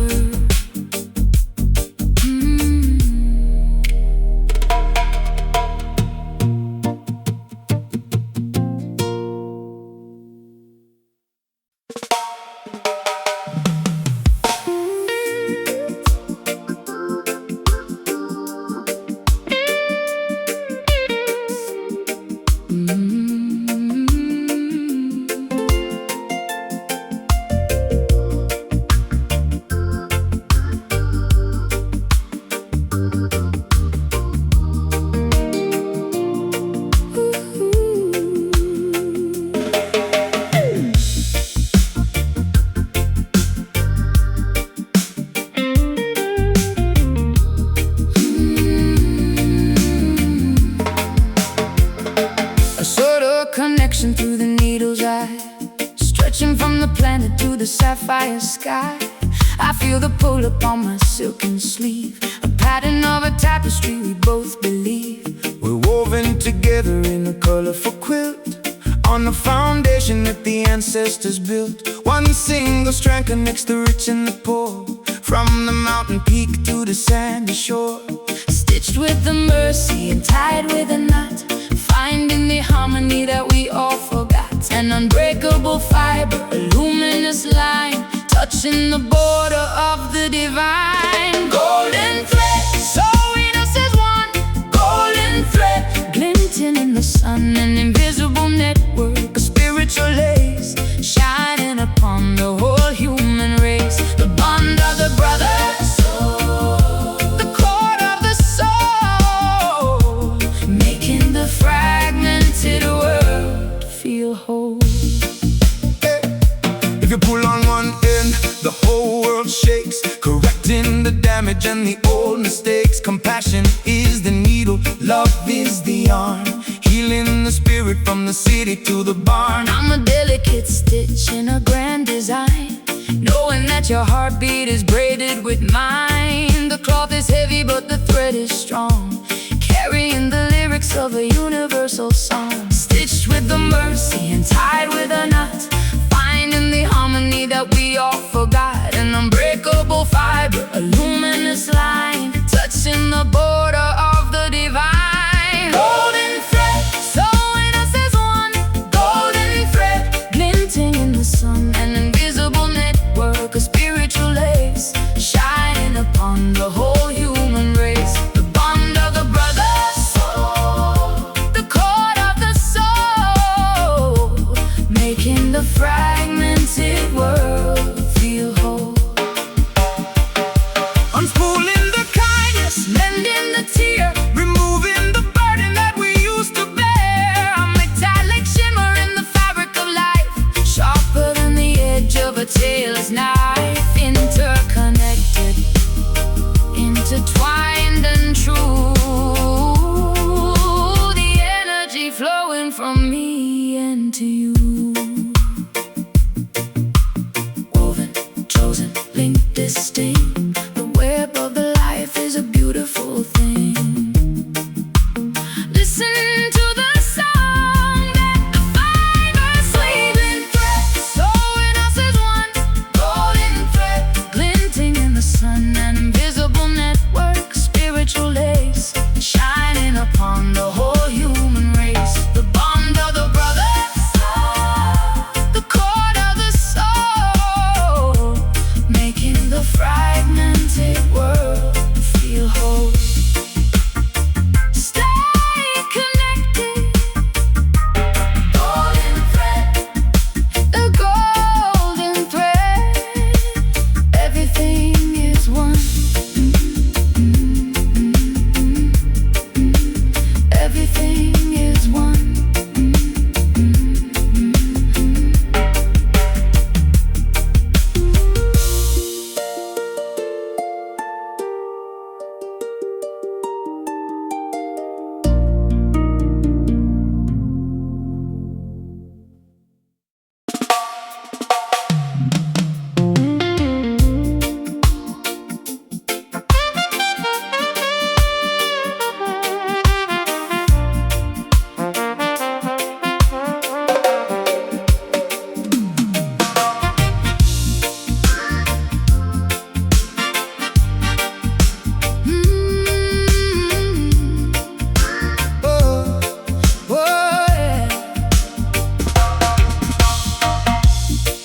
Connection through the needle's eye, stretching from the planet to the sapphire sky. I feel the pull upon my silken sleeve, a pattern of a tapestry we both believe. We're woven together in a colorful quilt, on the foundation that the ancestors built. One single strand connects the rich and the poor, from the mountain peak to the sandy shore. Stitched with the mercy and tied with a knot, finding the harmony that we all forgot. An unbreakable fiber, a luminous line, touching the border of the divine. Golden thread, sewing us as one. Golden thread, glinting in the sun. An invisible network, a spiritual lace, shining upon the whole human race. The bond of the brothers, the If you pull on one end, the whole world shakes, correcting the damage and the old mistakes. Compassion is the needle, love is the arm, healing the spirit from the city to the barn. I'm a delicate stitch in a grand design, knowing that your heartbeat is braided with mine. The cloth is heavy but the thread is strong, carrying the lyrics of a universal song. Stitched with the mercy and tied with a knot, finding the harmony that we all forgot. An unbreakable fiber, a luminous line, touching the border of the divine. Golden thread, sewing us as one. Golden thread, glinting in the sun. An invisible network, a spiritual lace, shining upon the whole human race. The bond of the brothers, the cord of the soul, making the fragmented world feel whole. Unspooling the kindness, Mending the tear, removing the burden that we used to bear. a metallic shimmer in the fabric of life, sharper than the edge of a tailor's knife. Interconnected, intertwined and true, the energy flowing from me and to you. Woven, chosen, linked, distinct, the web of the life is a beautiful thing. Listen to the song that the fibers weave in thread, sewing us as one. Golden thread, glinting in the sun, an invisible network, spiritual lace, shining upon the whole human race. The bond of the brothers, the cord of the soul, making the fragmented world feel whole. Stay connected, golden thread, the golden thread. Everything is one. Everything is one.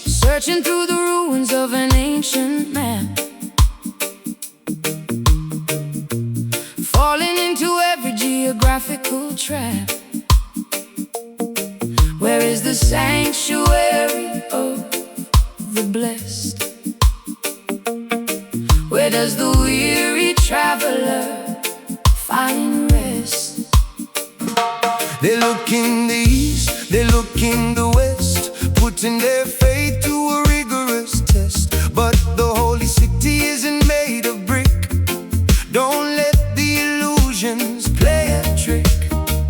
Searching through the ruins of an ancient map, falling into every geographical trap. Where is the sanctuary of the blessed? Where does the weary traveler find rest? they look in the east, they look in the west, putting their faith to a rigorous test. But the holy city isn't made of brick. Don't let the illusions play a trick.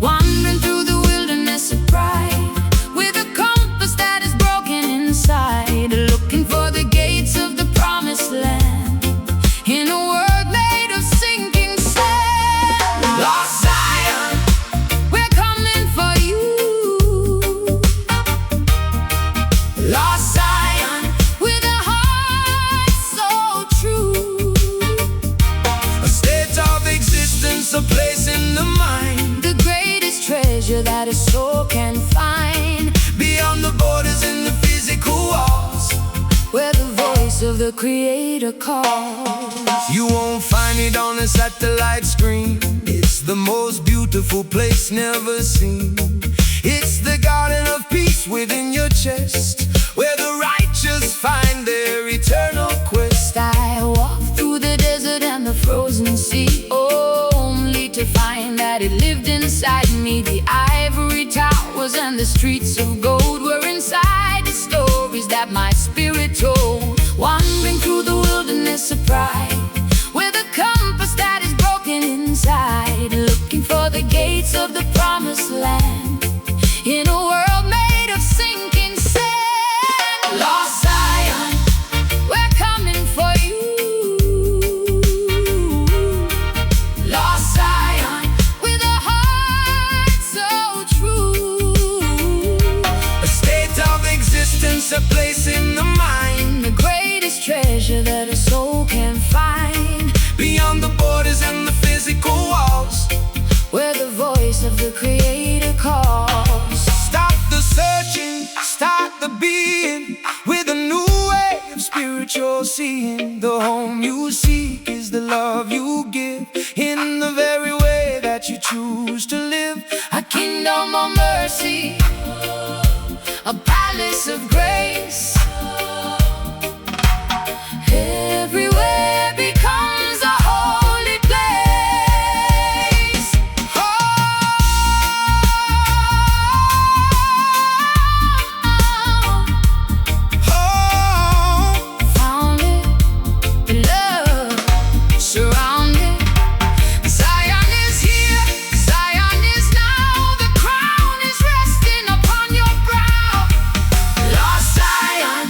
Wandering through the wilderness of pride, with a compass that is broken inside, looking for the gates of the promised land, in a world made of sinking sand. Lost Zion, We're coming for you. lost Zion, With a heart so true, a state of existence, a place in the mind, the greatest treasure that a soul can find, beyond the borders in the physical walls. where the voice of the Creator calls. You won't find it on a satellite screen. It's the most beautiful place never seen. It's the garden of peace within your chest, where the righteous find their eternal quest. I walked through the desert and the frozen sea, only to find that it lived inside me. The ivory towers and the streets of gold were inside the stories that that my spirit told. Wandering through the wilderness of pride, with a compass that is broken inside, looking for the gates of the promised land, in a world made of sinking sand. Lost Zion, we're coming for you. Lost Zion, with a heart so true. A state of existence, a place in the mind, The greatest treasure that a soul can find, beyond the borders and the physical walls, where the voice of the Creator calls. Stop the searching, start the being, with a new way of spiritual seeing. The home you seek is the love you give, in the very way that you choose to live. A kingdom of mercy, a palace of grace. Everywhere becomes a holy place. Oh, oh, Found it in love, surrounded. Zion is here, Zion is now. The crown is resting upon your brow. Lost Zion,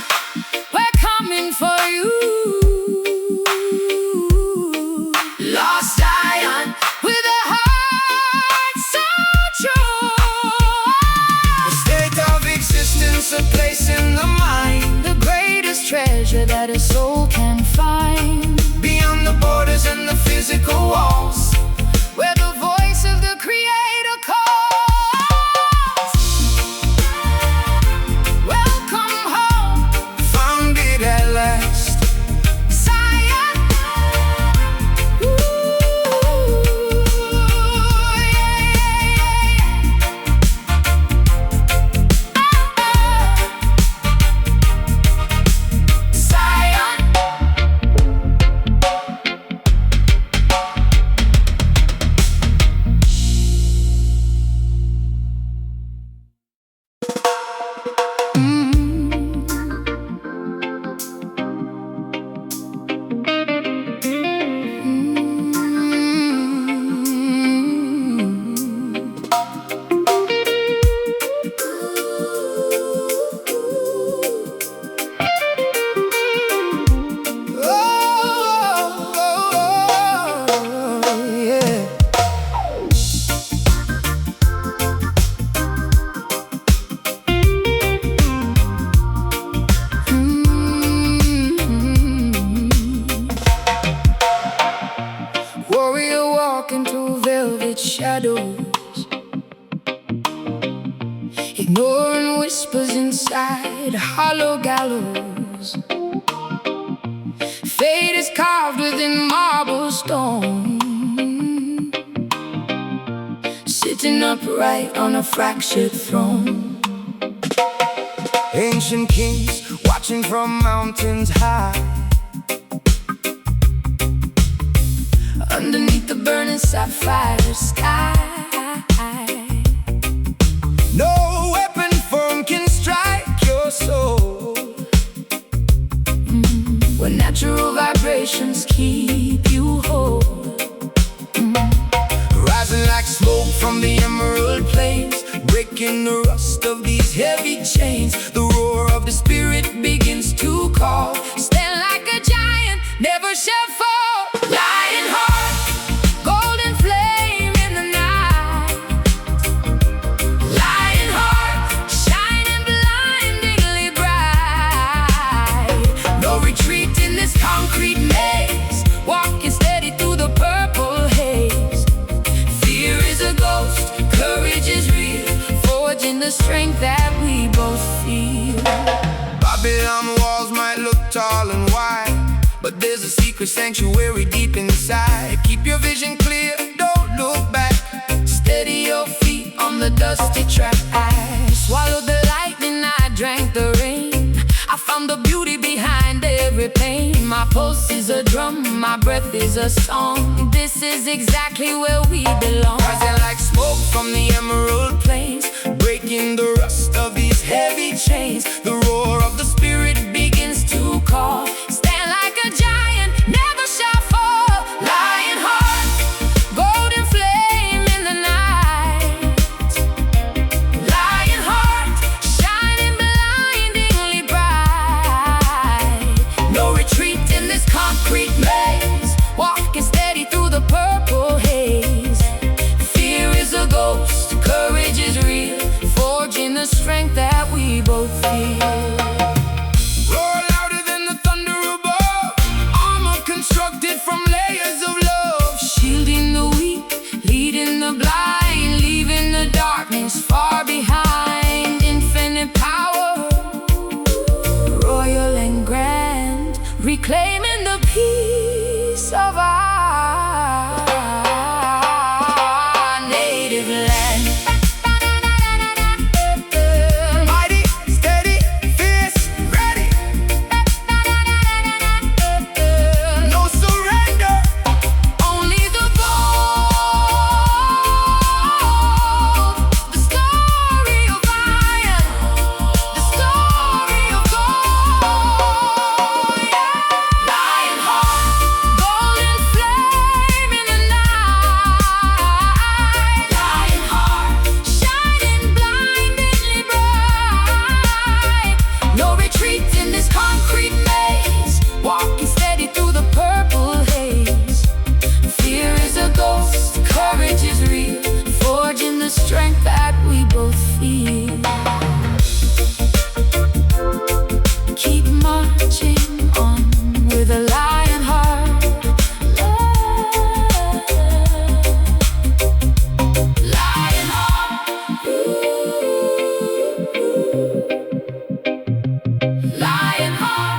we're coming for you. Lost Zion, with a heart so true. a state of existence, a place in the mind, The greatest treasure that a soul can find, beyond the borders and the physical walls, where the voice of the Creator calls. Welcome home, found it at last. Zion. Ooh, yeah, Zion. Yeah. Warrior walking through velvet shadows, ignoring whispers inside hollow gallows. Fate is carved within marble stone, sitting upright on a fractured throne. Ancient kings watching from mountains high, Underneath the burning sapphire sky, no weapon form can strike your soul, where natural vibrations keep you whole. rising like smoke from the emerald plains, breaking the rust of these heavy chains. The roar of the spirit begins to call. Stand like a giant, never shall fall. Lion heart, golden flame in the night. Lion heart, shining blindingly bright. No retreat in this concrete maze, walking steady through the purple haze. Fear is a ghost, courage is real, forging the strength that we both feel. Babylon walls might look tall and wide, but there's a secret sanctuary deep inside. Keep your vision clear, don't look back. Steady your feet on the dusty track. I swallowed the lightning, I drank the rain. I found the beauty behind every pain. My pulse is a drum, my breath is a song. This is exactly where we belong. Rising like smoke from the emerald plains, breaking the rust of these heavy chains. The roar of the spirit reclaiming the peace of our native land. Mighty, steady, fierce, ready. No surrender. Only the bold, the story of iron, the story of gold. Lion heart, golden flame in the night. Lion heart, shining blindingly bright. No retreat in this concrete maze, walking steady through the purple haze. Fear is a ghost, courage is real, forging the strength that we both feel. Keep marching on with a lion heart. Lion heart. Lion heart.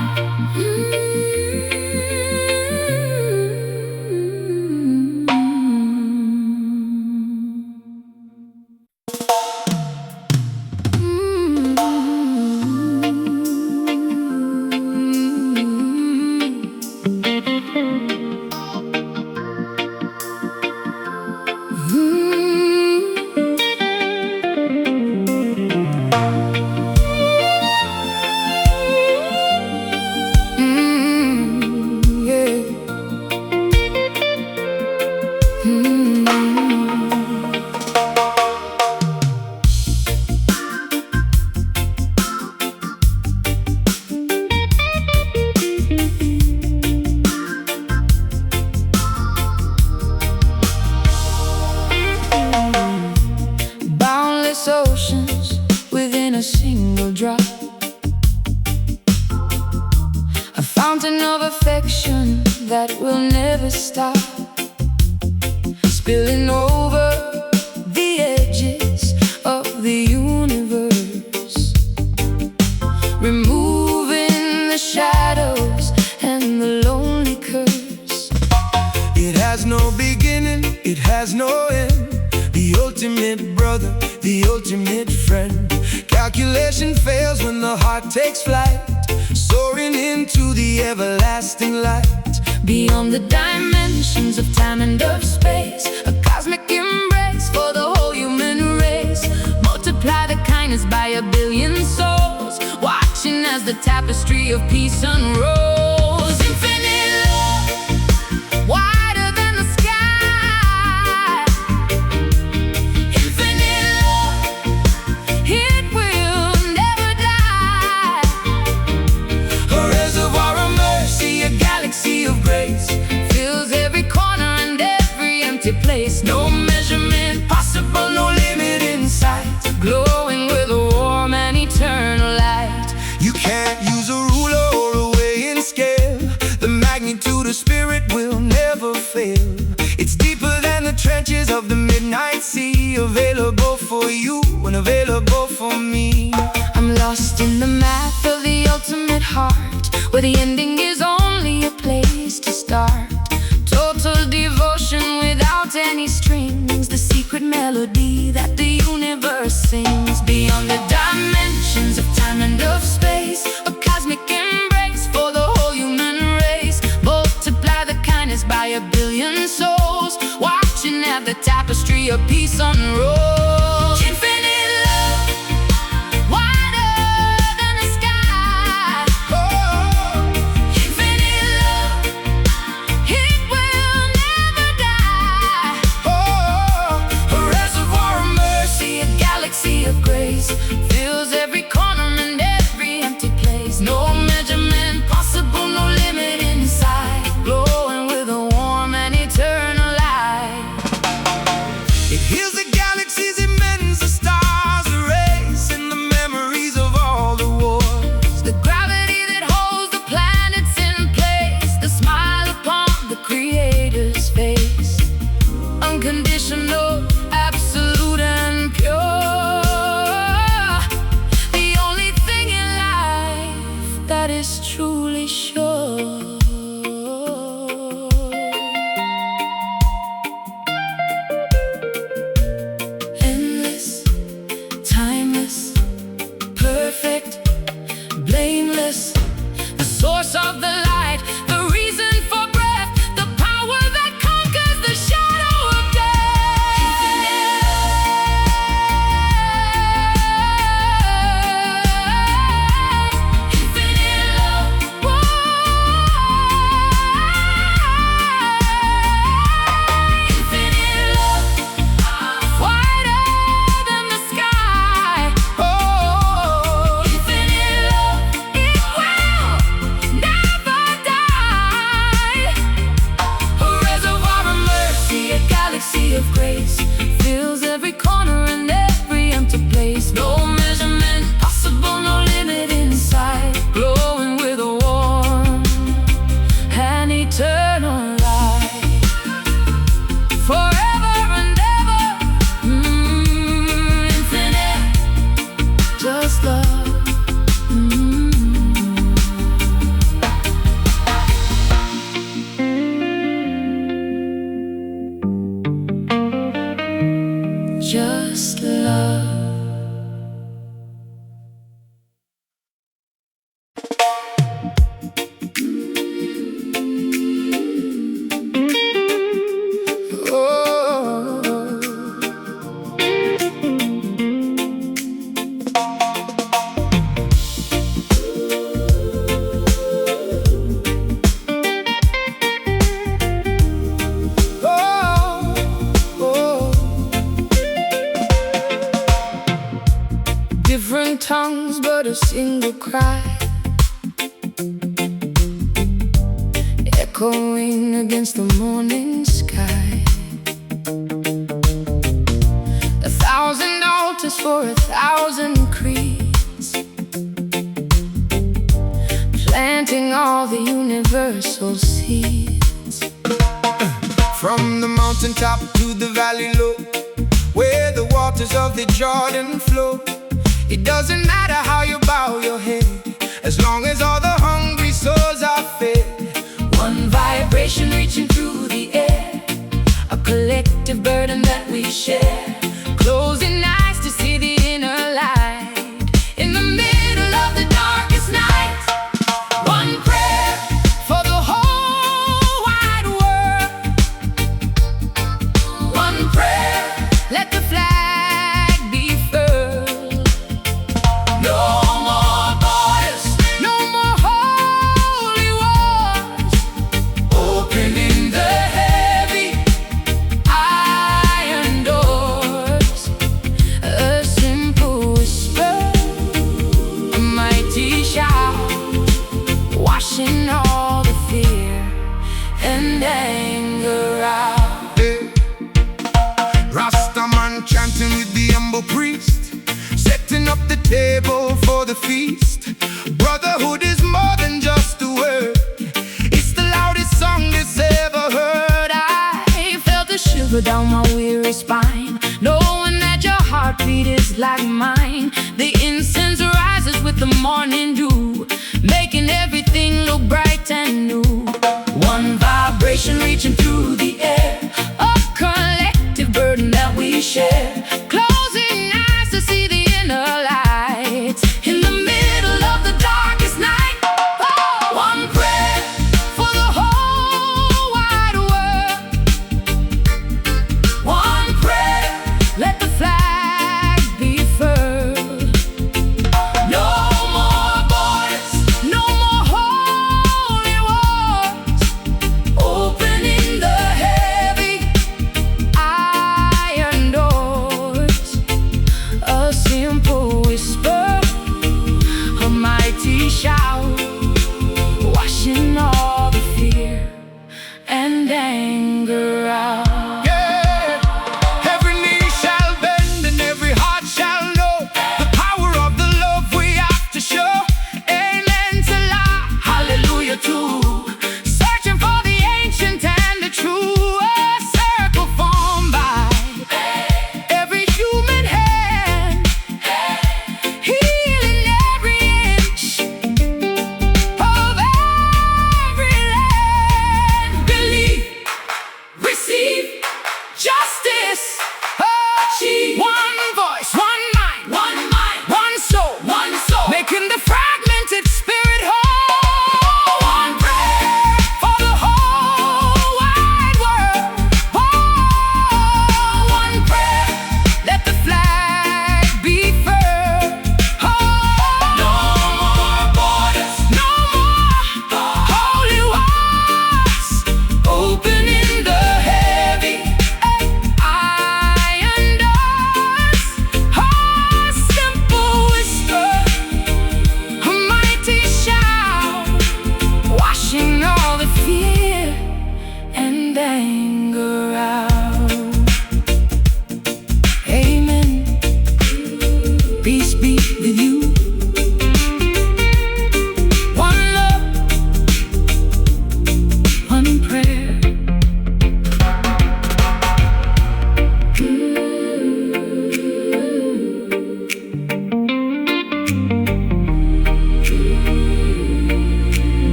Boundless oceans within a single drop, a fountain of affection that will never stop, spilling over the edges of the universe, removing the shadows and the lonely curse. It has no beginning, it has no end. The ultimate brother, the ultimate friend. Calculation fails when the heart takes flight, soaring into the everlasting light. Beyond the dimensions of time and of space, a cosmic embrace for the whole human race. Multiply the kindness by a billion souls, watching as the tapestry of peace unrolls. Infinite love, wider than the sky. Infinite love, it will never die. A reservoir of mercy, a galaxy of grace, Fills every corner and every empty place. no measurement possible, no limit in sight. Glowing with a warm and eternal light. You can't use a ruler or a weighing scale. The magnitude of spirit will never fail. It's deeper than the trenches of the midnight sea, available for you and available for me. I'm lost in the math of the ultimate heart, where the ending is only a place to start. Total devotion without any strings, the secret melody that the universe sings. Beyond the dimensions of time and of space, a cosmic embrace for the whole human race. Multiply the kindness by a billion souls, watching at the tapestry of peace unroll. Infinite love, wider than the sky. Infinite love, it will never die. A reservoir of mercy, A galaxy of grace fills every corner and every empty place. No measurement possible, no limit inside. Glowing with a warm and eternal light. it heals the galaxies, it mends the stars, erasing the memories of all the wars. The gravity that holds the planets in place, the smile upon the Creator's face. Unconditional, absolute and pure. The only thing in life that is truly sure. source of the light, the reason for breath, the power that conquers the shadow of death. Infinite love. Infinite love. Wider than the sky. Infinite love. It will never die. A reservoir of mercy, a galaxy of grace, fills every corner and every empty place. No measurement possible, no limit inside, glowing with a warm and eternal light. Forever and ever, infinite, just love. Just love. Different tongues, but a single cry, echoing against the morning sky. 1,000 altars for 1,000 creeds, planting all the universal seeds. From the mountaintop to the valley low, where the waters of the Jordan flow. It doesn't matter how you bow your head, as long as all the hungry souls are fed. One vibration reaching through the air, a collective burden that we share. Closing eyes to see the inner light, in the middle of the darkest night. One prayer for the whole wide world. One prayer, let the flag be furled. No more borders, no more holy wars, opening the heavy iron doors. A simple whisper, a mighty shout, washing all the fear and anger out. Hey. Rastaman chanting with the humble priest, setting up the table for the feast. Brotherhood is more than just a word, it's the loudest song that's ever heard. I felt a shiver down my weary spine, knowing that your heartbeat is like mine. The incense rises with the morning dew, making everything look bright and new. One vibration reaching through the air, a collective burden that we share. Closing eyes to see the inner light, in the middle of the darkest night. One prayer for the whole wide world. One prayer, let the flag be furled. No more borders,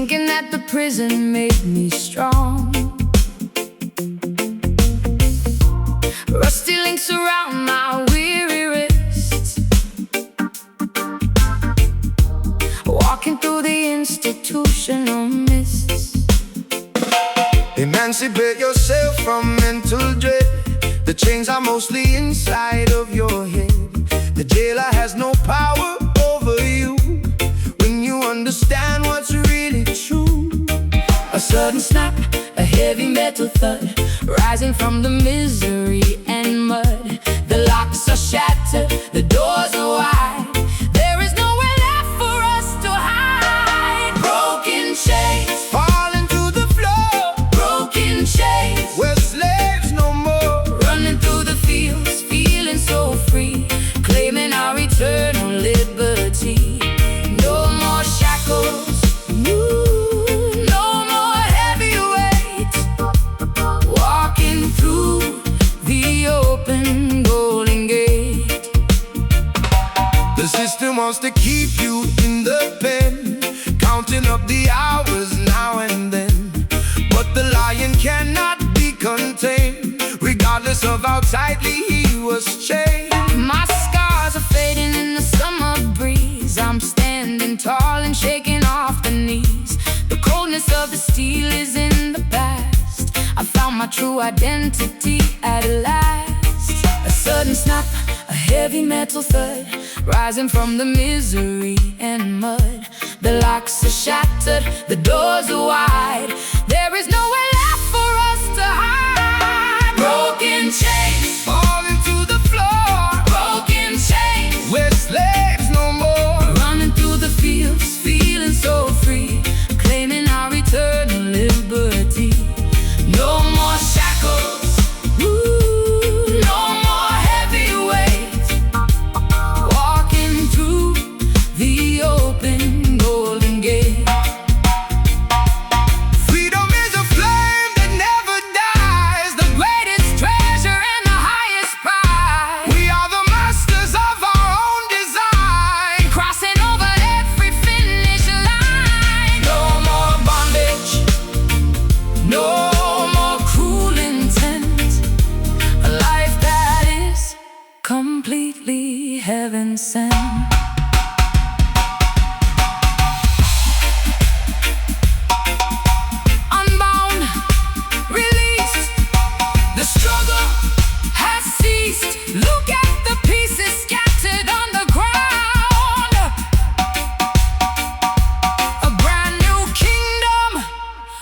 thinking that the prison made me strong. Rusty links around my weary wrists, walking through the institutional mists. Emancipate yourself from mental dread. The chains are mostly inside of your head. The jailer has no power over you when you understand what's really true. A sudden snap, a heavy metal thud, rising from the misery and mud. The locks are shattered, the doors are wide. There is nowhere left for us to hide. Broken chains Falling to the floor, broken chains, we're slaves no more. running through the fields, feeling so free, claiming our eternal liberty. No more shackles, no more heavy weight, walking through the open golden gate. The system wants to keep you in the pen, counting up the hours now and then. But the lion cannot be contained, regardless of how tightly he was chained. My scars are fading in the summer breeze. I'm standing tall and shaking off the knees. The coldness of the steel is in the past. I found my true identity at last. A sudden snap, a heavy metal thud, rising from the misery and mud. The locks are shattered, the doors are wide. There is nowhere left for us to hide. Broken chains Falling to the floor, broken chains, we're slaves no more. running through the fields, feeling so free, claiming our eternal liberty. No more shackles, no more heavy weight, walking through the open golden gate. Freedom is a flame that never dies, the Greatest treasure and the highest prize, we are the masters of our own design. crossing over every finish line. No more bondage, no more cruel intent. A life that is completely heaven sent. Unbound, released, the struggle has ceased. Look at the pieces scattered on the ground. A brand new kingdom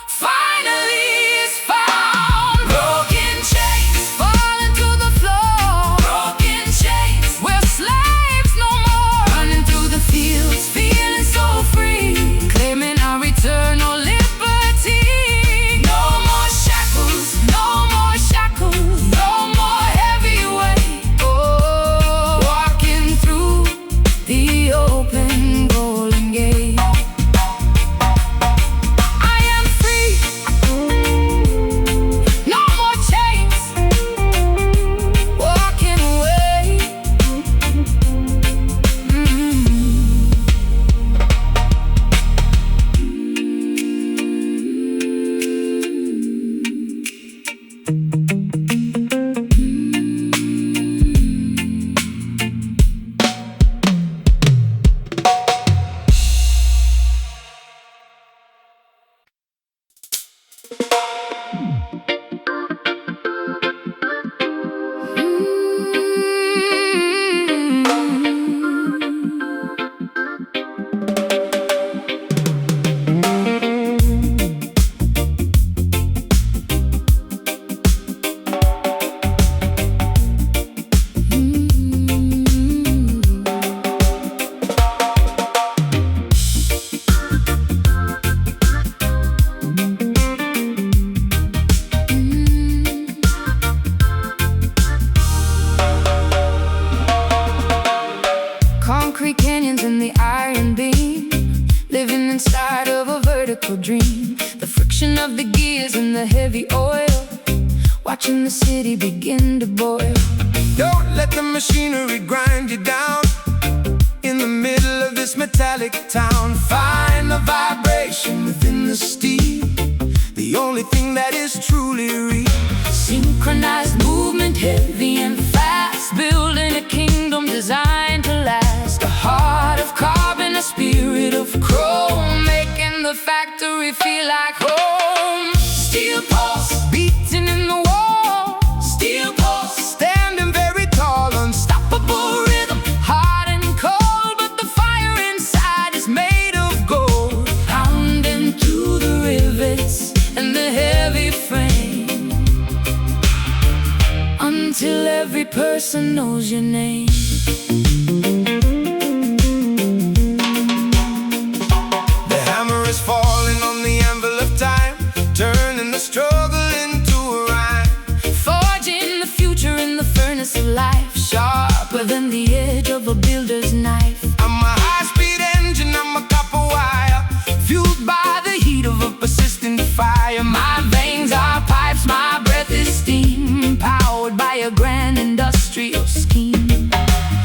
finally is found. Broken chains falling to the floor, broken chains, we're slaves no more. Running through the fields, feeling so free, claiming our eternal liberty. No more shackles, no more shackles, no more heavy weight. Oh, walking through the open golden gate. I am free, no more chains, walking away. Concrete canyons in the iron beam, living inside of a vertical dream. The friction of the gears and the heavy oil, watching the city begin to boil. Don't let the machinery grind you down. In the middle of this metallic town, find the vibration within truly real. Synchronized movement, heavy and fast, building a kingdom designed to last. A heart of carbon, a spirit of chrome, making the factory feel like home. Steel pulse beating in the wall, steel pulse Standing very tall, unstoppable rhythm, hot and cold, but the fire inside is made of gold. Pounding through the rivets and the heavy frame, until every person knows your name. The hammer is falling on the anvil of time, turning the struggle into a rhyme. Forging the future in the furnace of life, sharper than the edge of a builder's knife. I'm a high-speed engine, I'm a copper wire, fueled by the heat of a persistent fire. My veins are pipes, my breath is steam, powered by a grand industrial scheme.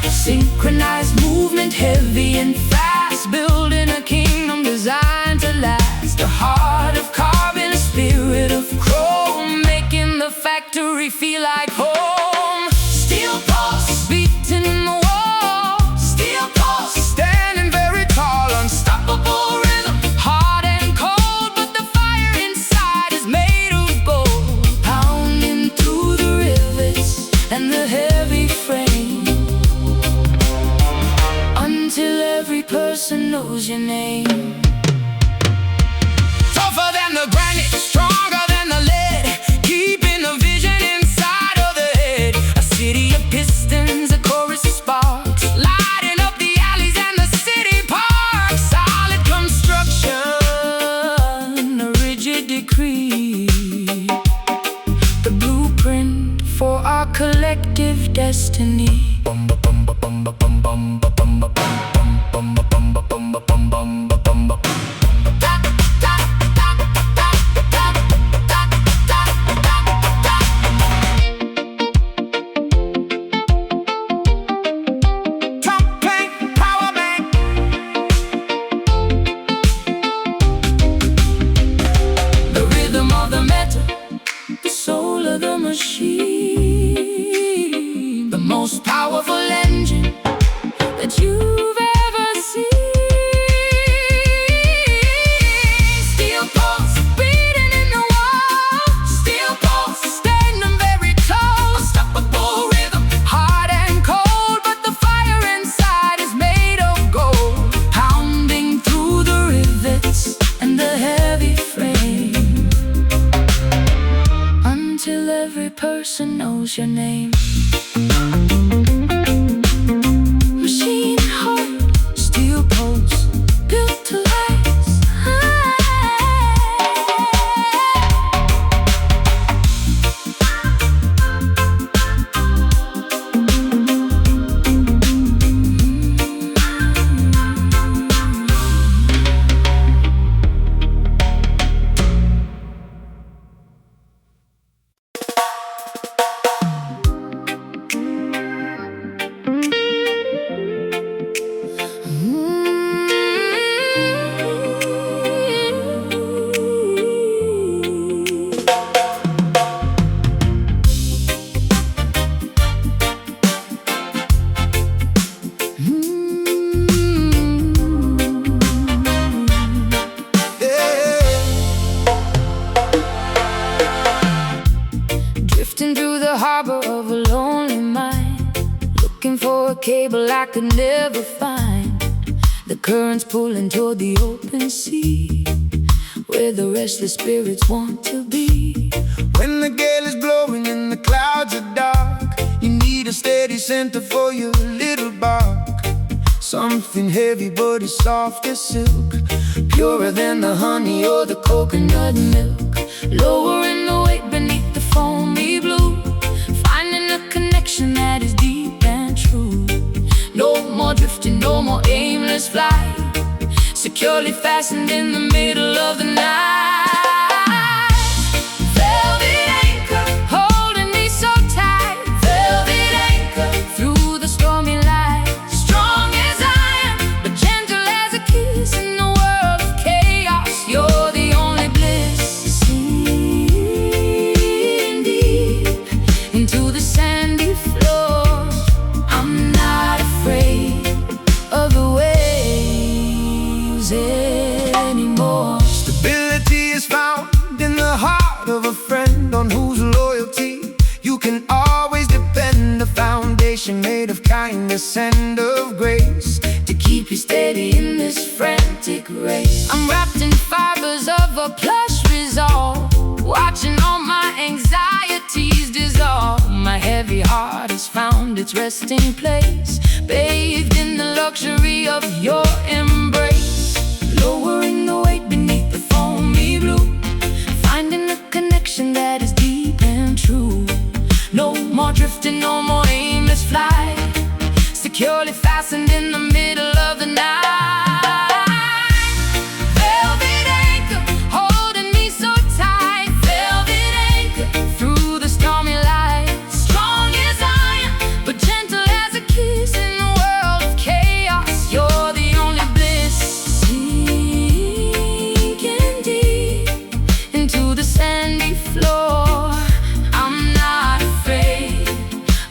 Synchronized movement, heavy and fast, building a kingdom designed to last. A heart of carbon, a spirit of chrome, making the factory feel like home. Steel pulse beating in the wall, steel pulse Standing very tall, unstoppable rhythm, hot and cold, but the fire inside is made of gold. Pounding through the rivets and the heavy frame, until every person knows your name. tougher than the granite, stronger than the lead, keeping the vision inside of the head. A city of pistons, a chorus of sparks, lighting up the alleys and the city parks. Solid construction, a rigid decree, the blueprint for our collective destiny. Trump clank, power bank. The rhythm of the metal, the soul of the machine, the most powerful engine that you've ever seen. Steel pulse beating in the wall, steel pulse standing very tall. Unstoppable rhythm, hot and cold, but the fire inside is made of gold. Pounding through the rivets and the heavy frame, until every person knows your name. Machine heart, steel pulse, built to last. Drifting through the harbor of a lonely mind, looking for a cable I could never find. The currents pulling toward the open sea, where the restless spirits want to be. When the gale is blowing and the clouds are dark, you need a steady center for your little bark. Something heavy but as soft as silk, purer than the honey or the coconut milk. Lowering the weight beneath the foamy blue, finding a connection that is deep and true. No more drifting, no more aimless flight, securely fastened in the middle of the night. Velvet anchor, holding me so tight. Velvet anchor, through the stormy light. Strong as iron, but gentle as a kiss. In the world of chaos, you're the only bliss. See heart of a friend on whose loyalty you can always depend. A foundation made of kindness and of grace to keep you steady in this frantic race. I'm wrapped in fibers of a plush resolve, watching all my anxieties dissolve. My heavy heart has found its resting place, bathed in the luxury of your embrace. Lowering the weight beneath the foamy blue, finding a connection that is deep and true. No more drifting, no more aimless flight, securely fastened in the middle of the night. Velvet anchor, holding me so tight. Velvet anchor, through the stormy light. Strong as iron, but gentle as a kiss in the world of chaos. You're the only bliss. Sinking deep into the sandy floor, I'm not afraid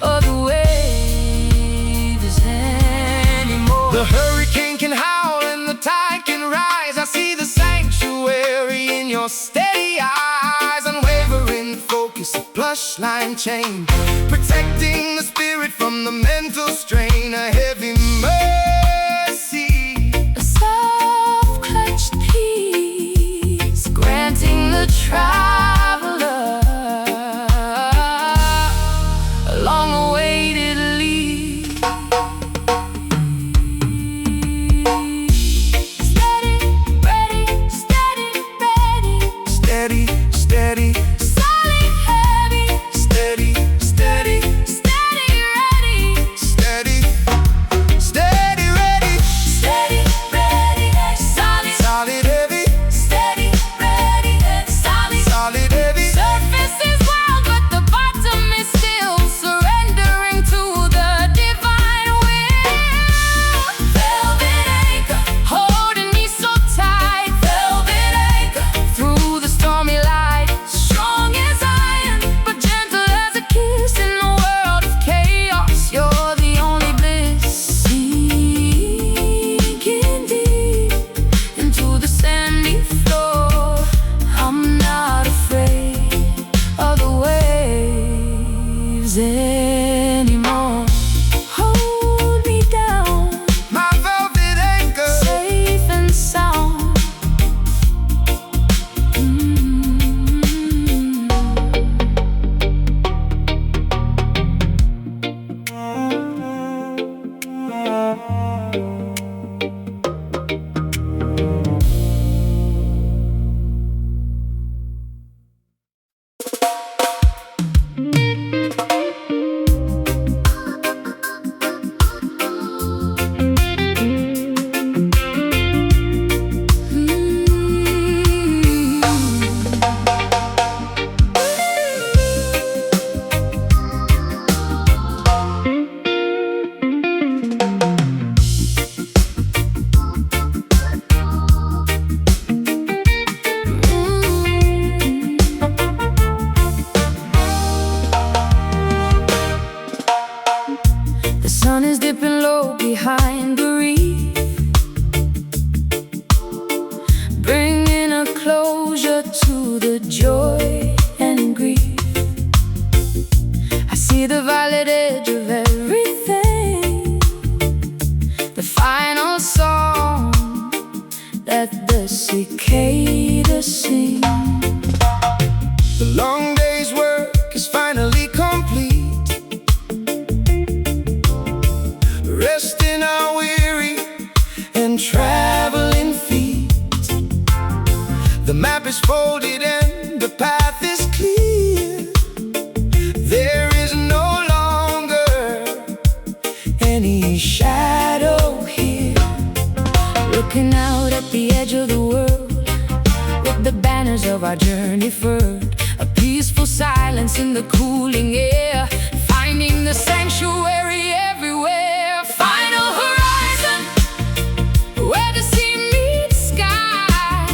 of the waves anymore. The hurricane can howl and the tide can rise. I see the sanctuary in your steady eyes. Unwavering focus, a plush line chain, protecting the spirit from the mental strain. A heavy mercy, A soft clutched peace, granting the traveler a long-awaited leave. Steady, ready, steady, ready. steady, steady, Solid, heavy, steady, steady, steady, ready. steady, steady, ready, Steady, ready, solid, solid, heavy, steady, ready, solid. solid, heavy. Surface is wild, but the bottom is still, surrendering to the divine will. Velvet anchor, holding me so tight. Velvet anchor, through the stormy light. Strong as iron, but gentle as a kiss in the world of chaos. You're the only bliss. Sinking deep into the sandy floor, I'm not afraid of the waves anymore. Hold me down, My velvet anchor, safe and sound. The sun is dipping low behind the reef, bringing a closure to the joy and grief. I see the violet edge of everything, the final song that the cicadas sing. the long day's work is finally complete. Resting our weary and traveling feet. The map is folded and the path is clear. There is no longer any shadow here. Looking out at the edge of the world, with the banners of our journey furled, a peaceful silence in the cooling air, finding the sanctuary everywhere. Final horizon, where the sea meets sky.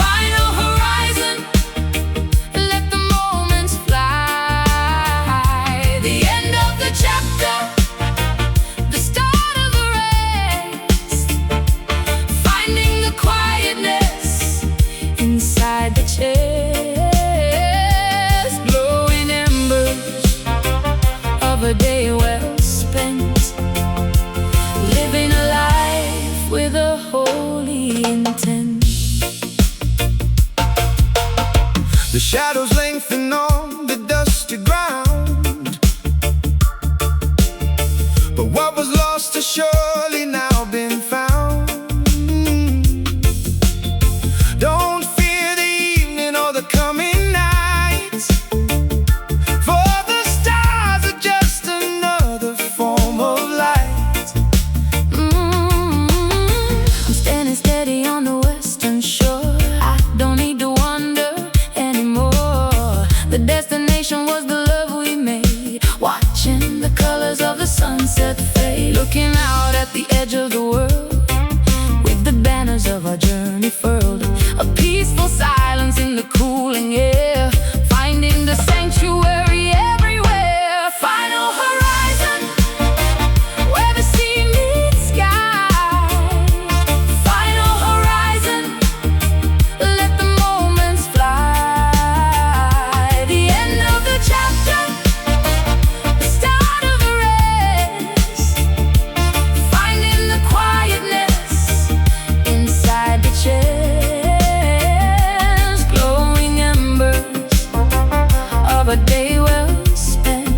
Final horizon, let the moments fly. The end of the chapter, the start of the rest, finding the quietness inside the chest. intent. The shadows lengthen on the dusty ground, but what was lost has surely now been found. Don't fear the evening or the coming night, for the stars are just another form of light. I'm standing steady on the western shore. I don't need to wonder anymore. The destination was the love we made, watching the colors of the sunset fade, looking out at the edge of the world with the banners of our journey furled. A peaceful silence in the cooling air, finding the sanctuary everywhere. Final horizon, where the sea meets sky. Final horizon, let the moments fly. The end of the chapter, the start of the rest. Finding the quietness inside the chest. Glowing embers of a day well spent,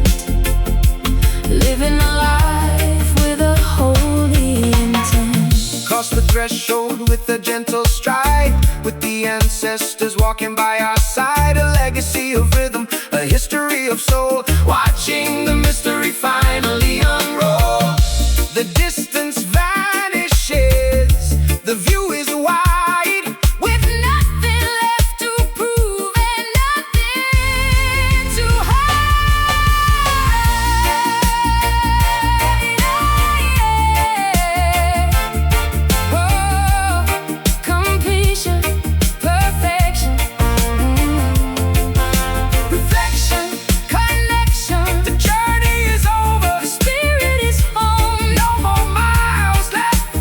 living a life with a holy intent. Cross the threshold with a gentle stride, with the ancestors walking by our side. A legacy of rhythm, a history of soul, watching the mystery finally unroll. The distance vanishes, the view is wide, With nothing left to prove and nothing to hide. Oh, completion, perfection, reflection, connection. the journey is over. The spirit is home. No more miles left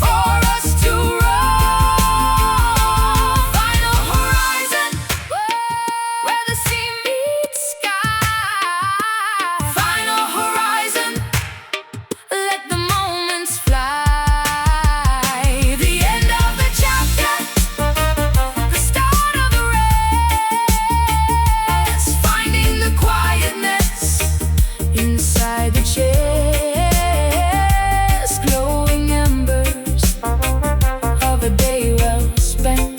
For us to roam. Final horizon, where the sea meets sky. Final horizon, let the moments fly. The end of the chapter, the start of the rest. Finding the quietness inside the chest. Glowing embers of a day well spent.